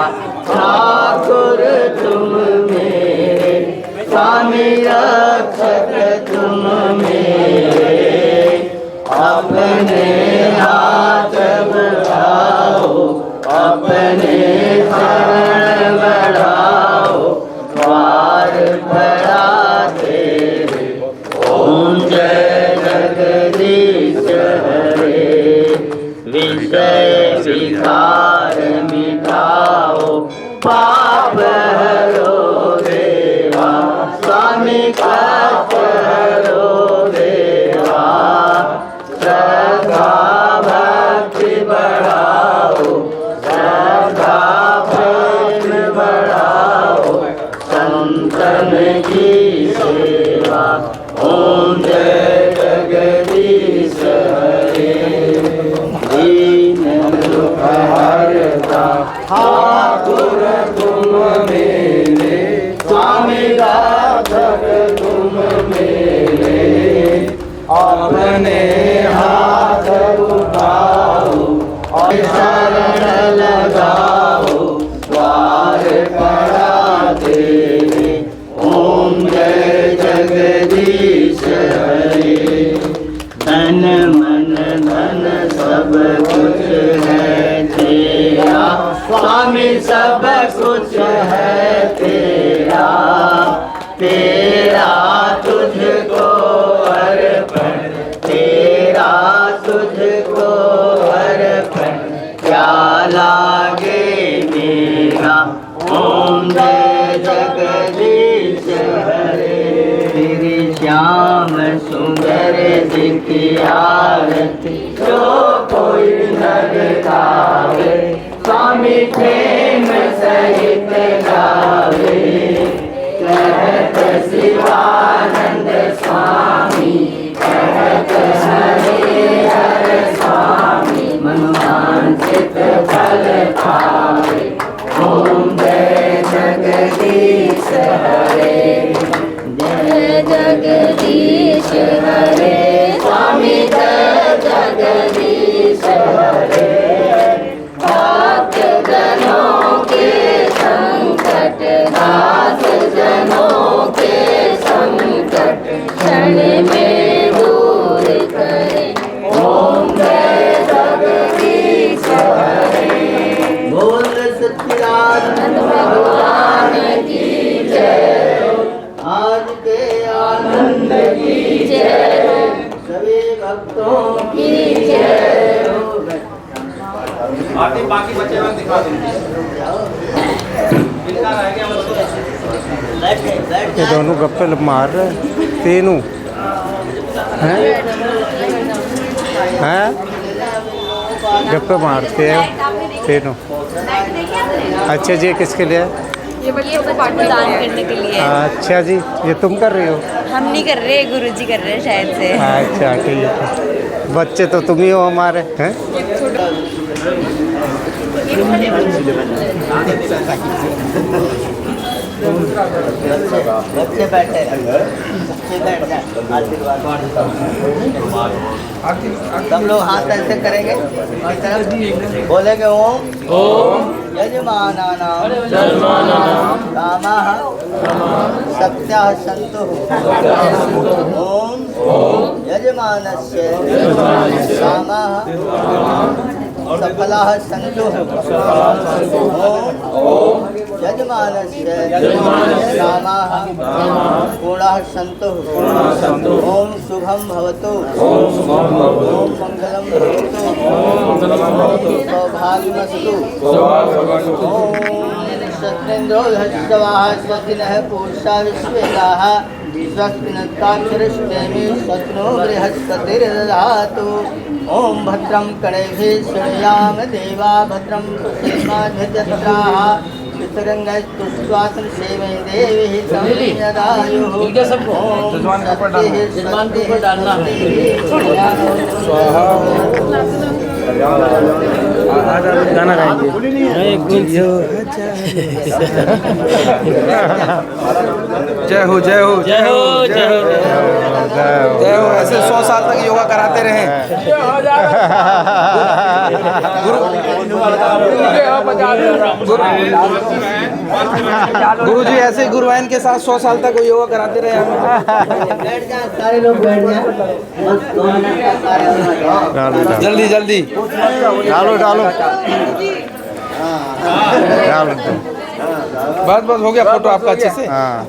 S3: ठाकुर तुम मेरे, स्वामी रक्षक तुम मेरे। अपने हाथ बढ़ाओ, अपने शरण बढ़ाओ, द्वार पड़ा तेरे। ओम जय जगदीश हरे। विषय विकार मिटाओ, पाप हरो देवा, स्वामी कष्ट हरो देवा। श्रद्धा भक्ति बढ़ाओ, श्रद्धा प्रेम बढ़ाओ, संतन की सेवा। ओम जय जगदीश हरे। दीन दुख हरता ठाकुर तुम मेरे, स्वामी रक्षक तुम मेरे। अपने हाथ उठाओ और शरण लगाओ, द्वार पड़ा तेरे। ओम जय जगदीश हरे। धन मन धन सब कुछ है तेरा, स्वामी सब कुछ है तेरा। तेरा तुझको अर्पण, तेरा तुझको अर्पण, क्या लागे मेरा। ओम जय जगदीश हरे। तेरे श्याम सुंदर दिखी आरती, जो कोई नर गावे, स्वामी प्रेम सहित गावे। कहत शिवानंद स्वामी, कहत हरे हर स्वामी, मनवांछित फल पावे। ओम जय जगदीश हरे। जय जगदीश हरे, स्वामी जय जगदीश हरे। भक्त जनों के संकट, दास जनों के संकट, क्षण में दूर करे। ओम जय जगदीश हरे। बोल सच्चिदानंद भगवान की जय। आज के आनंद की जय, सभी भक्तों की जय।
S4: बाकी बच्चे लोग दिखा देंगे। इनका रह गया
S1: ये दोनों गप्पे मार रहे हैं, तीनों हैं हैं गप्पे मारते हैं तीनों। अच्छा जी, किसके लिए?
S7: ये बच्चों को दान करने के लिए।
S1: अच्छा जी, ये तुम कर रही हो?
S7: हम नहीं कर रहे, गुरुजी कर रहे हैं शायद से।
S1: अच्छा ठीक है। बच्चे तो तुम ही हो हमारे, हैं?
S3: बच्चे बैठे, बच्चे बैठ जाए, आशीर्वाद। सब लोग हाथ ऐसे करेंगे, बोलेंगे ओम यजमानानां रामाः सत्याः सन्तुः। ओम यजमानस्य रामाः सफलाः सन्तुः। ओम यजमानस्य रामाः पूर्णाः सन्तुः। ओम शुभं भवतु, ओम मंगलं भवतु, सौभाग्यमस्तु। ओम सत्येन्द्रो धर्षवाः स्वस्तिनः पूषा विश्वेदाः, स्वस्तिनस्ताक्षरष्टेमि शत्नो बृहस्पतिर्दधातु। ओम भद्रं कणैभिः शृणुयाम देवा, भद्रं पश्येमाध्यजत्राः सरंगस्तुस्वात्र सेवे देवी संयदायुः
S5: इनके सबको
S6: जजमान के ऊपर डालना है।
S5: जजमान के ऊपर डालना है।
S6: गाना गाएंगे। जय हो जय हो
S5: जय हो जय हो
S6: जय हो। ऐसे 100 साल तक योगा कराते रहे। गुरु जी ऐसे गुरुवाइन के साथ 100 साल तक योगा कराते रहे हमें।
S3: बैठ जाए, सारे लोग बैठ जाए, बस 2 मिनट का कार्य होना है।
S6: जल्दी जल्दी
S1: डालो डालो डालो
S6: बस बस हो गया फोटो आपका अच्छे से।
S1: हाँ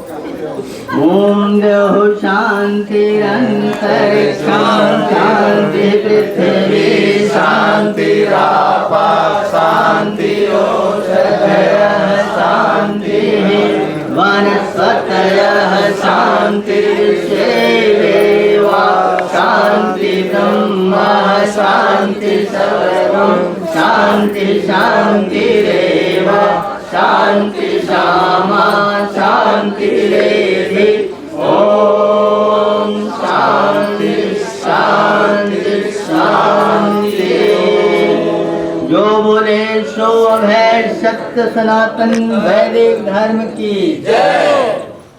S3: ओम देव शांतिरंतर शांति पृथ्वी शांति रापा शांति औषधयः शांति वनस्पतयः शांति देवा शांति ब्रह्म शांति सर्वं शांति शांतिरेव शांति श्यामा शांति रेधि ओम शांति शांति शांति। जो बोले सो अभय सत्य सनातन वैदिक धर्म की जय,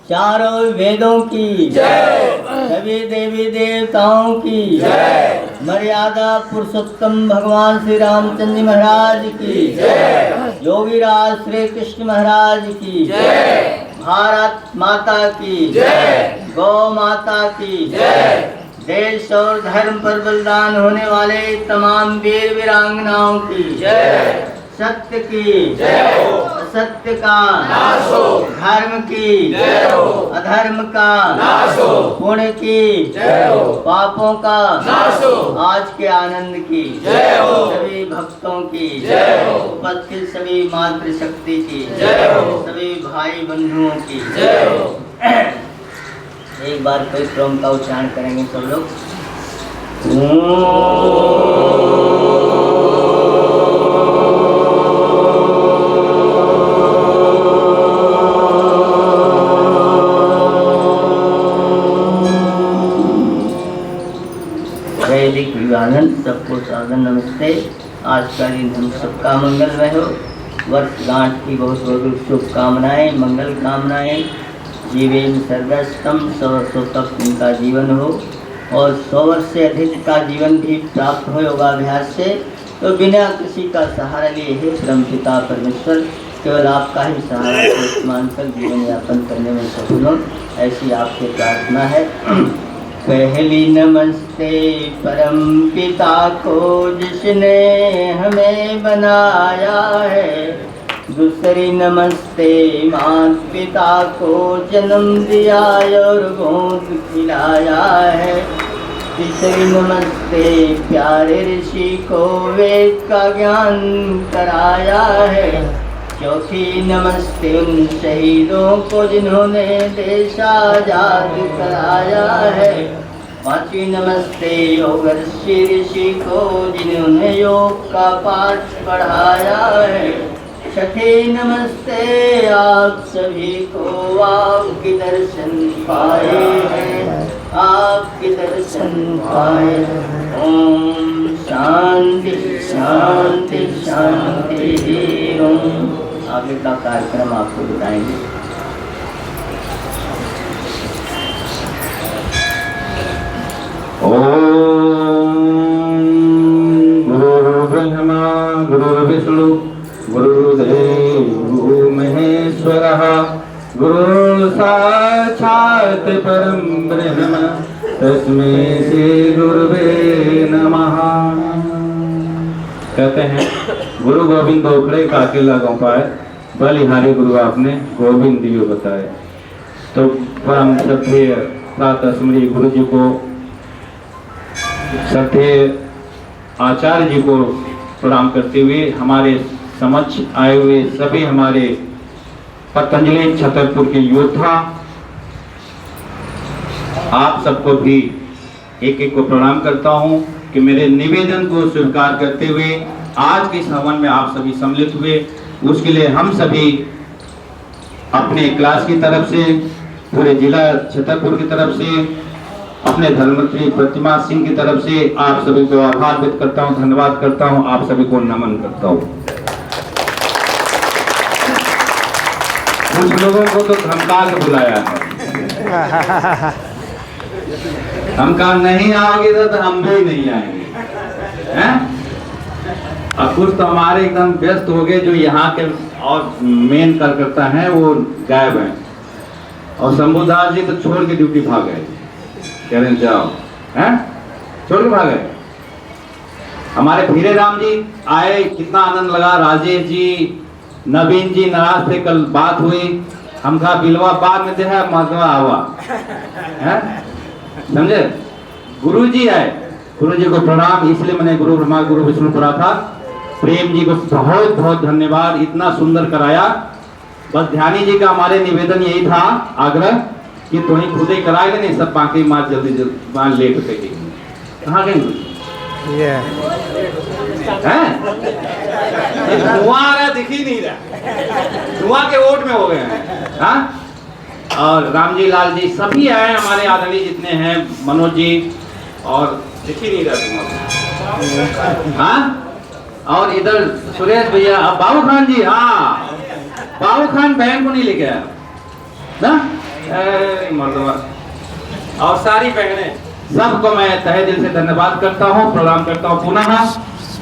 S3: चारों वेदों की जय, सभी देवी देवताओं की जय, मर्यादा पुरुषोत्तम भगवान श्री रामचंद्र महाराज की जय, योगीराज श्री कृष्ण महाराज की जय, भारत माता की जय, गौ माता की जय, देश और धर्म पर बलिदान होने वाले तमाम वीर वीरांगनाओं की जय, सत्य की जय हो, असत्य का नाश हो, धर्म की जय हो, अधर्म का नाश हो, पुण्य की जय हो, पापों का नाश हो, आज के आनंद की जय हो, सभी भक्तों की जय हो, उपस्थित सभी मातृशक्ति की जय हो, सभी भाई बंधुओं की जय हो। एक बार कोई क्रम का उच्चारण करेंगे सब लोग। वैदिक विवादन सबको साधन नमस्ते। आज का दिन हम सबका मंगलमय हो। वर्षगांठ की बहुत बहुत शुभकामनाएं, मंगल कामनाएं। जीवेन सर्वस्तम 100 वर्षों तक उनका जीवन हो और 100 वर्ष से अधिक का जीवन भी प्राप्त हो योगाभ्यास से। तो बिना किसी का सहारा लिए हे परम पिता परमेश्वर, केवल आपका ही सहारा मानकर जीवन यापन करने में सफल हो, ऐसी आपसे प्रार्थना है। पहली नमस्ते परम पिता को जिसने हमें बनाया है, दूसरी नमस्ते माता पिता को जन्म दिया और गोद खिलाया है, तीसरी नमस्ते प्यारे ऋषि को वेद का ज्ञान कराया है, चौथी नमस्ते उन शहीदों को जिन्होंने देश आजाद कराया है, पांचवी नमस्ते योग ऋषि को जिन्होंने योग का पाठ पढ़ाया है, छठी नमस्ते आप सभी को आपके दर्शन पाए हैं, आपके दर्शन पाए। ओम शांति शांति शांति। ओम आगे का कार्यक्रम आपको बताएंगे।
S2: ओम गुरुर्ब्रह्मा गुरुर्विष्णु गुरुर्देवो महेश्वरः गुरुः साक्षात् परं ब्रह्म तस्मै श्री गुरुवे नमः। कहते हैं गुरु गोविंद दोखड़े का अकेला गाँव पाए, बलिहारी गुरु आपने गोविंद दियो बताए। तो परम श्रद्धेय प्रातः स्मृति गुरु जी को, श्रद्धेय आचार्य जी को प्रणाम करते हुए हमारे समक्ष आए हुए सभी हमारे पतंजलि छतरपुर के योद्धा, आप सबको भी एक एक को प्रणाम करता हूं कि मेरे निवेदन को स्वीकार करते हुए आज के इस हवन में आप सभी सम्मिलित हुए, उसके लिए हम सभी अपने क्लास की तरफ से, पूरे जिला छतरपुर की तरफ से, अपने धर्ममंत्री प्रतिमा सिंह की तरफ से आप सभी को आभार व्यक्त करता हूं, धन्यवाद करता हूं, आप सभी को नमन करता हूं। कुछ लोगों को तो धमका के बुलाया है, हम कहा नहीं आओगे तो हम भी नहीं आएंगे, हैं? और कुछ तो हमारे एकदम व्यस्त हो गए, जो यहाँ के और मेन कार्यकर्ता हैं वो गायब हैं, और शंभुदास जी तो छोड़ के ड्यूटी भाग गए, कह रहे जाओ, हैं? छोड़ के भाग गए। हमारे भीरे राम जी आए, कितना आनंद लगा। राजेश जी, नवीन जी नाराज थे, कल बात हुई, हम कहा बिलवा बाद में दे है, मधवा आवा, हैं? समझे? गुरु जी आए, गुरु जी को प्रणाम, इसलिए मैंने गुरु ब्रह्मा गुरु विष्णु पढ़ा था। प्रेम जी को बहुत बहुत धन्यवाद, इतना सुंदर कराया। बस ध्यानी जी का हमारे निवेदन यही था, आग्रह कि तुम्हें खुद ही कराएगा, नहीं सब बाकी मार जल्दी जल्दी मार लेट पे कहाँ गए
S1: ये
S2: धुआं आ रहा दिख ही नहीं रहा, धुआं के वोट में हो गए हैं। हाँ? और रामजी लाल जी सभी आए, हमारे आदरणीय जितने हैं, मनोज जी, और दिख ही नहीं रहा। हाँ? और इधर सुरेश भैया, बाबू खान जी, हाँ बाबू खान बहन को नहीं लेके आया ना, मर्दवा, और सारी बहनें, सबको मैं तहे दिल से धन्यवाद करता हूँ, प्रणाम करता हूँ पुनः।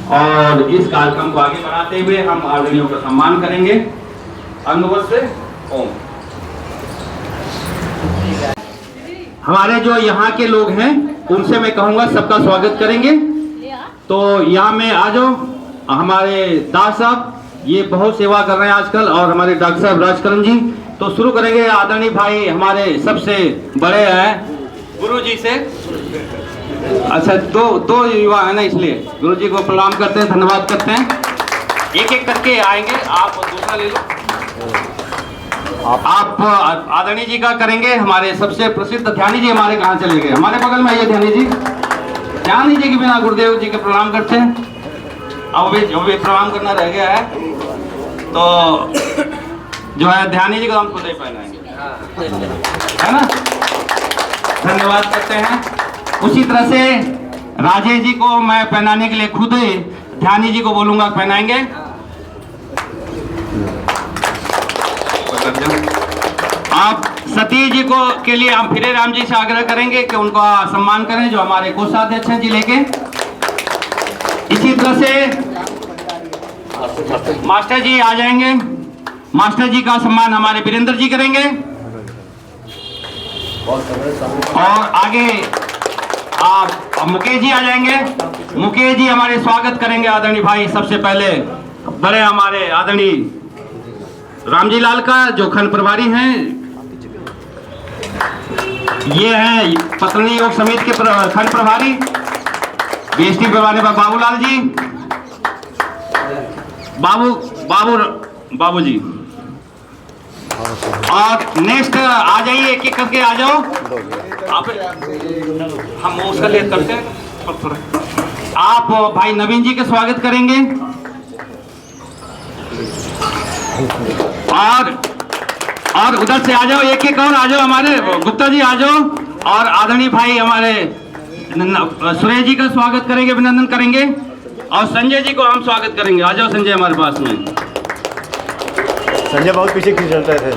S2: और इस कार्यक्रम को आगे बढ़ाते हुए हम आदरणीयों का सम्मान करेंगे। अनुवत से ओम। हमारे जो यहाँ के लोग हैं उनसे मैं कहूँगा सबका स्वागत करेंगे। तो यहाँ में आ जाओ, हमारे दास साहब ये बहुत सेवा कर रहे हैं आजकल, और हमारे डॉक्टर साहब राजकरण जी। तो शुरू करेंगे आदरणीय भाई हमारे सबसे बड़े हैं गुरु जी से। अच्छा, दो युवा है ना, इसलिए गुरु जी को प्रणाम करते हैं, धन्यवाद करते हैं। एक एक करके आएंगे, आप दूसरा ले लो। आप आदरणीय जी का करेंगे। हमारे सबसे प्रसिद्ध ध्यानी जी हमारे कहाँ चले गए, हमारे बगल में आइए ध्यानी जी। ध्यानी जी के बिना गुरुदेव जी के प्रणाम करते हैं। अब भी प्रणाम करना रह गया है, तो जो है ध्यानी जी को हम खुद ही पहनाएंगे, है ना। धन्यवाद करते हैं। उसी तरह से राजेश जी को मैं पहनाने के लिए खुद ही ध्यानी जी को बोलूंगा, पहनाएंगे। आप सतीश जी को के लिए हम फिरे राम जी से आग्रह करेंगे कि उनका सम्मान करें, जो हमारे कोषाध्यक्ष हैं जिले के। इसी तरह से मास्टर जी आ जाएंगे, मास्टर जी का सम्मान हमारे वीरेंद्र जी करेंगे। और आगे आप मुकेश जी आ जाएंगे, मुकेश जी हमारे स्वागत करेंगे आदरणीय भाई। सबसे पहले बड़े हमारे आदरणीय रामजी लाल का जो खंड प्रभारी हैं, ये हैं पत्नी योग समिति के खंड प्रभारी बीएसटी प्रभारी बाबूलाल जी, बाबू जी। और नेक्स्ट आ जाइए, एक एक करके आ जाओ आप, हम उसका लेट करते हैं। आप भाई नवीन जी के स्वागत करेंगे। और उधर से आ जाओ, एक एक और आ जाओ, हमारे गुप्ता जी आ जाओ। और आदरणीय भाई हमारे सुरेश जी का स्वागत करेंगे, अभिनंदन करेंगे। और संजय जी को हम स्वागत करेंगे। आ जाओ संजय हमारे पास में।
S8: संजय बहुत पीछे खींच रहे थे,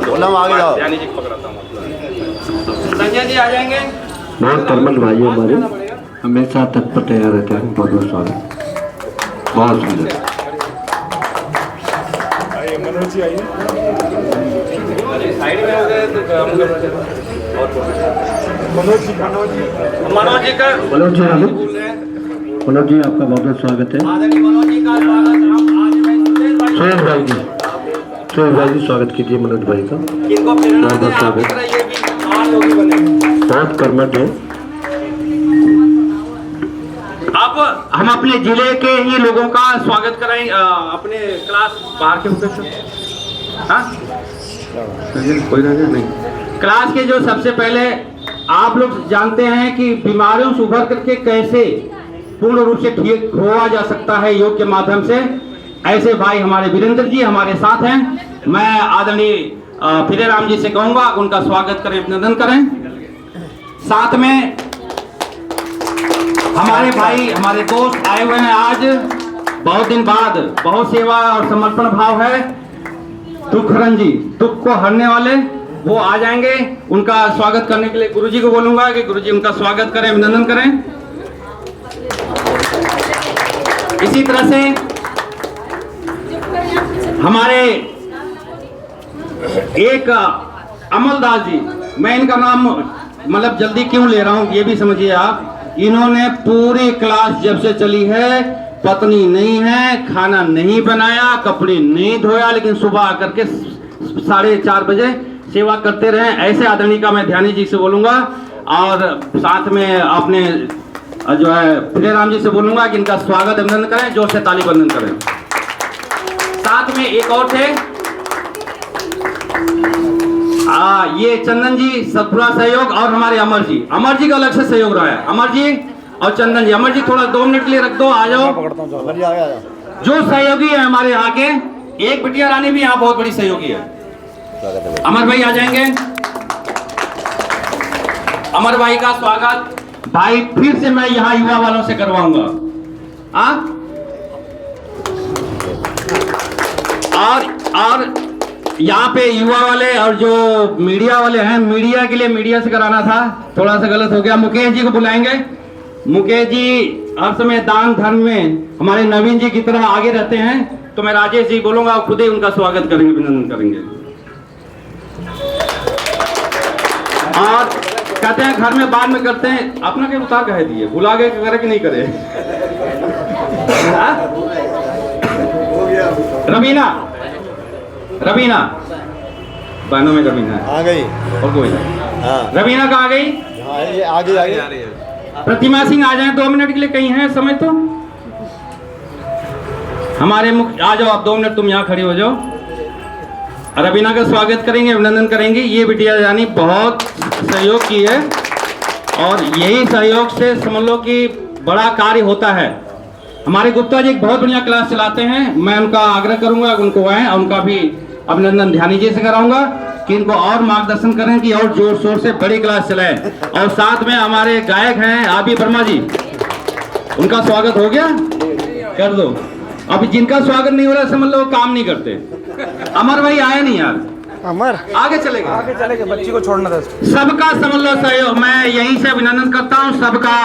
S8: बोला आगे जाओ।
S2: संजय जी आ जाएंगे।
S8: बहुत कर्मठ भाई हमारे, हमेशा तत्पर तैयार रहते हैं। बहुत बहुत स्वागत, बहुत सुंदर।
S9: मनोज जी आइए।
S2: साइड में हो गए तो
S9: मनोज जी
S2: का
S8: मनोज जी आपका बहुत बहुत स्वागत है। सोहेल भाई जी स्वागत कीजिए मनोज भाई का, बहुत बहुत स्वागत। बहुत कर्मठ है।
S2: अब हम अपने जिले के ही लोगों का स्वागत कराएंगे। अपने क्लास बाहर के होते थे, हाँ कोई नहीं। क्लास के जो सबसे पहले आप लोग जानते हैं कि बीमारियों से उभर करके कैसे पूर्ण रूप से ठीक हुआ जा सकता है योग के माध्यम से। ऐसे भाई हमारे वीरेंद्र जी हमारे साथ हैं। मैं आदरणीय फिरे राम जी से कहूंगा उनका स्वागत करें, अभिनंदन करें। साथ में हमारे भाई, हमारे दोस्त आए हुए हैं आज बहुत दिन बाद, बहुत सेवा और समर्पण भाव है। दुखहरण जी, दुख को हरने वाले, वो आ जाएंगे। उनका स्वागत करने के लिए गुरुजी को बोलूंगा कि गुरुजी उनका स्वागत करें, अभिनंदन करें। इसी तरह से हमारे एक अमलदास जी, मैं इनका नाम मतलब जल्दी क्यों ले रहा हूं ये भी समझिए आप। इन्होंने पूरी क्लास जब से चली है, पत्नी नहीं है, खाना नहीं बनाया, कपड़े नहीं धोया, लेकिन सुबह आकर के 4:30 बजे सेवा करते रहे। ऐसे आदरणीय का मैं ध्यानी जी से बोलूंगा और साथ में अपने जो है फिरे राम जी से बोलूंगा कि इनका स्वागत अभिनंदन करें, जोर से ताली बंदन करें। साथ में एक और थे ये चंदन जी, सतपुरा सहयोग, और हमारे अमर जी का अलग से सहयोग रहा है। अमर जी और चंदन जी, अमर जी थोड़ा 2 मिनट के लिए रख दो, आ जाओ। जो सहयोगी है हमारे यहाँ के, एक बिटिया रानी भी यहाँ बहुत बड़ी सहयोगी है। अमर भाई आ जाएंगे। अमर भाई का स्वागत भाई फिर से मैं यहाँ युवा वालों से करवाऊंगा। और यहाँ पे युवा वाले और जो मीडिया वाले हैं, मीडिया के लिए मीडिया से कराना था, थोड़ा सा गलत हो गया। मुकेश जी को बुलाएंगे। मुकेश जी हर समय दान धर्म में हमारे नवीन जी की तरह आगे रहते हैं, तो मैं राजेश जी बोलूंगा, खुद ही उनका स्वागत करेंगे, अभिनंदन करेंगे। और कहते हैं घर में बाद में करते हैं, अपना के उतार कह दिए, भुला गए करे कि नहीं करे। रवीना बहनों में रवीना
S9: आ गई
S2: और कोई रवीना कहाँ आ गई?
S9: आगे
S2: प्रतिमा सिंह आ जाए 2 मिनट के लिए, कहीं है समय तो हमारे मुख्य आ जाओ आप 2 मिनट, तुम यहाँ खड़ी हो जाओ। रवीना का स्वागत करेंगे, अभिनंदन करेंगे। ये बिटिया यानी बहुत सहयोग की है और यही सहयोग से समझ लो कि बड़ा कार्य होता है। हमारे गुप्ता जी एक बहुत बढ़िया क्लास चलाते हैं, मैं उनका आग्रह करूंगा उनको आए, और उनका भी अभिनंदन ध्यानी जी से कराऊंगा कि इनको और मार्गदर्शन करें कि और जोर शोर से बड़ी क्लास चलाएं। और साथ में हमारे गायक हैं आबी वर्मा जी, उनका स्वागत हो गया, कर दो। अभी जिनका स्वागत नहीं हो रहा समझ लो काम नहीं करते। अमर भाई आए नहीं यार,
S6: अमर
S2: आगे चलेगा,
S6: बच्ची को छोड़ना था।
S2: सबका समझ लो सहयोग, मैं यहीं से अभिनंदन करता हूँ, सबका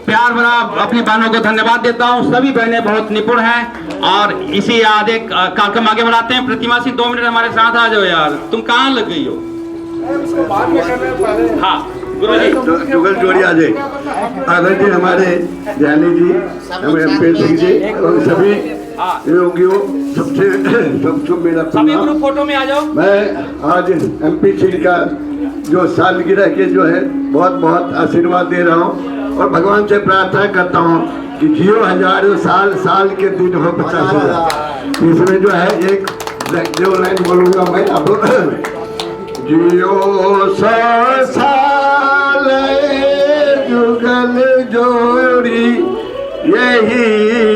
S2: प्यार भरा अपनी बहनों को धन्यवाद देता हूँ। सभी बहनें बहुत निपुण हैं और इसी आधे कार्यक्रम आगे बढ़ाते हैं। प्रतिमा सिंह 2 मिनट हमारे साथ आ जाओ यार, तुम कहाँ लग गई हो? हाँ
S9: जुगल जोड़ी आ जाए। आदरणीय हमारे ध्यानी जी, हमारे सिंह जी और सभी योगियों, सबसे मेरा
S2: सभी ग्रुप फोटो में आ जाओ।
S9: मैं आज MP सिंह का जो सालगिरह के जो है बहुत बहुत आशीर्वाद दे रहा हूँ और भगवान से प्रार्थना करता हूँ कि जियो हजारों साल, साल के दिन हो 50,000। इसमें जो है एक जो लाइन बोलूँगा मैं, अब जियो 100 साल जुगल जोड़ी, यही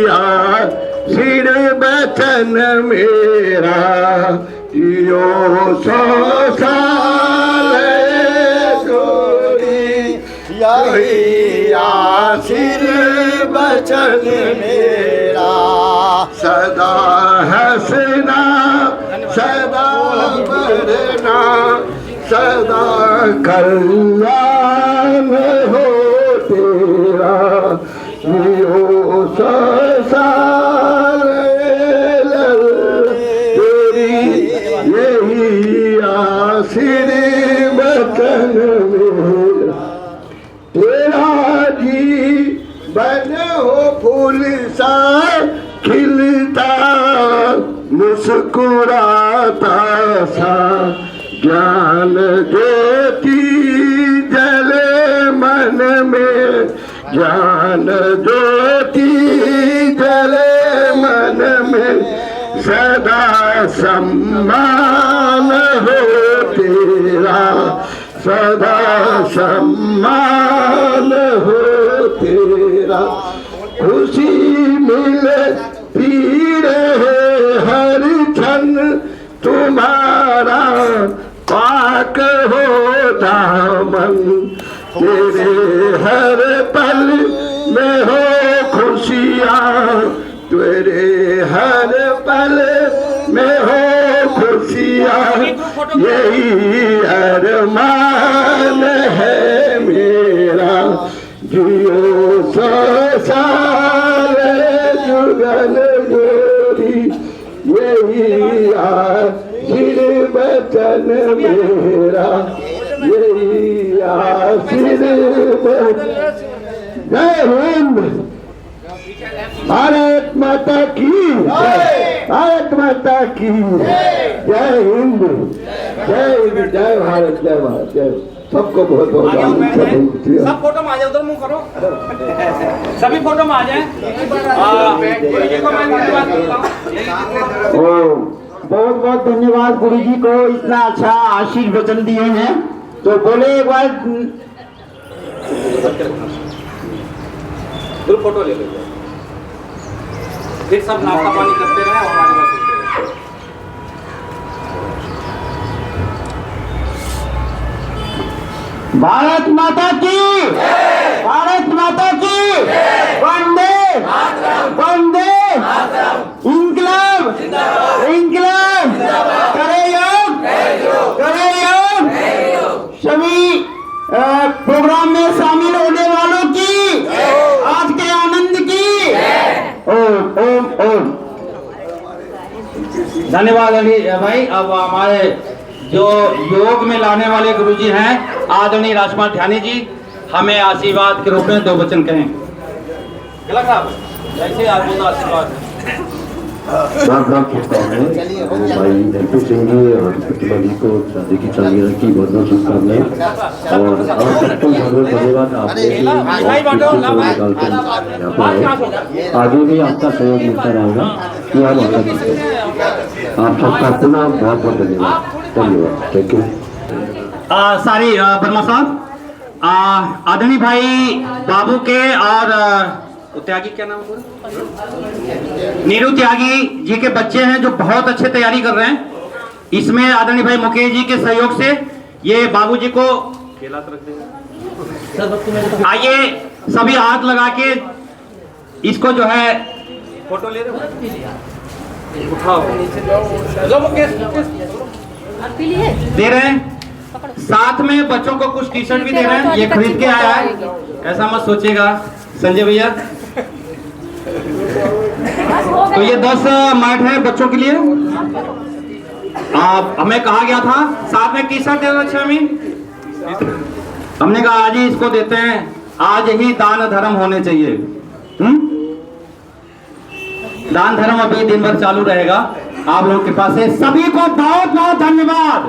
S9: आशीर बचन मेरा, जियो 100 साल जोड़ी, यही आशीर बचन मेरा, सदा हंसना सदा बढ़ना, सदा कल्याण हो तेरा, जियो 100 साल तेरी, यही आशीर बचन मेरा, तेरा जीवन हो फूल सा खिलता, मुस्कुराता सा, ज्ञान ज्योति जले मन में, ज्ञान ज्योति जले मन में, सदा सम्मान हो तेरा, सदा सम्मान हो तेरा, खुशी मिले रहे हर क्षण तुम्हारा, तुम्हारा पाक हो दामन, तेरे हर पल में हो खुशियाँ, तेरे हर पल में हो खुशियाँ, यही अरमान है मेरा, जियो 100 साल जुगल जोड़ी, यही आखिर वचन मेरा, यही आखिर वचन। जय हिंद, भारत माता की, भारत माता की जय हिंद, जय हिंद, जय भारत, जय भारत, जय। सबको बहुत बहुत
S6: सब फोटो में आ जाए, उधर मुंह करो, सभी फोटो में आ जाए।
S3: बहुत बहुत धन्यवाद गुरु जी को, इतना अच्छा आशीष वचन दिए हैं। तो बोले एक बार
S6: फोटो ले लो, फिर सब नाश्ता पानी करते रहे और हमारी बात सुनते रहे।
S3: भारत माता की, भारत माता की, वंदे वंदे, इंकलाब इंकलाब, करे योग, करे योग। सभी प्रोग्राम में शामिल होने वालों की, आज के आनंद की ओम ओम ओम।
S6: धन्यवाद अली भाई। अब हमारे जो योग में लाने वाले गुरुजी हैं आदरणीय राजकुमार ध्यानी जी, हमें आशीर्वाद के रूप में 2 वचन कहें। ऐसे आपको आशीर्वाद
S8: भाई एमपी सिंह जी और प्रतिमा जी को शादी की सालगिरह की बहुत बहुत शुभकामनाएं, और आप सबको बहुत बहुत धन्यवाद। आपने निकालकर यहाँ पर आए, आगे भी आपका सहयोग मिलता रहेगा कि हम आप सबका पुनः बहुत बहुत धन्यवाद, धन्यवाद, थैंक यू।
S6: सारी वर्मा साहब, आदरणीय भाई बाबू के और त्यागी, क्या नाम है, नीरू त्यागी जी के बच्चे हैं जो बहुत अच्छे तैयारी कर रहे हैं। इसमें आदरणीय भाई मुकेश जी के सहयोग से ये बाबूजी को आइए सभी हाथ लगा के इसको जो है फोटो ले रहे हो, उठाओ, दे रहे हैं। साथ में बच्चों को कुछ टी शर्ट भी दे रहे हैं, ये खरीद के आया है, ऐसा मत सोचिएगा संजय भैया। तो ये 10 मैट है बच्चों के लिए। हमें कहा गया था साथ में टी शर्ट दे दो, अच्छा हमने कहा आज ही इसको देते हैं, आज ही दान धर्म होने चाहिए। दान धर्म अभी दिन भर चालू रहेगा आप लोगों के पास से। सभी को बहुत बहुत धन्यवाद।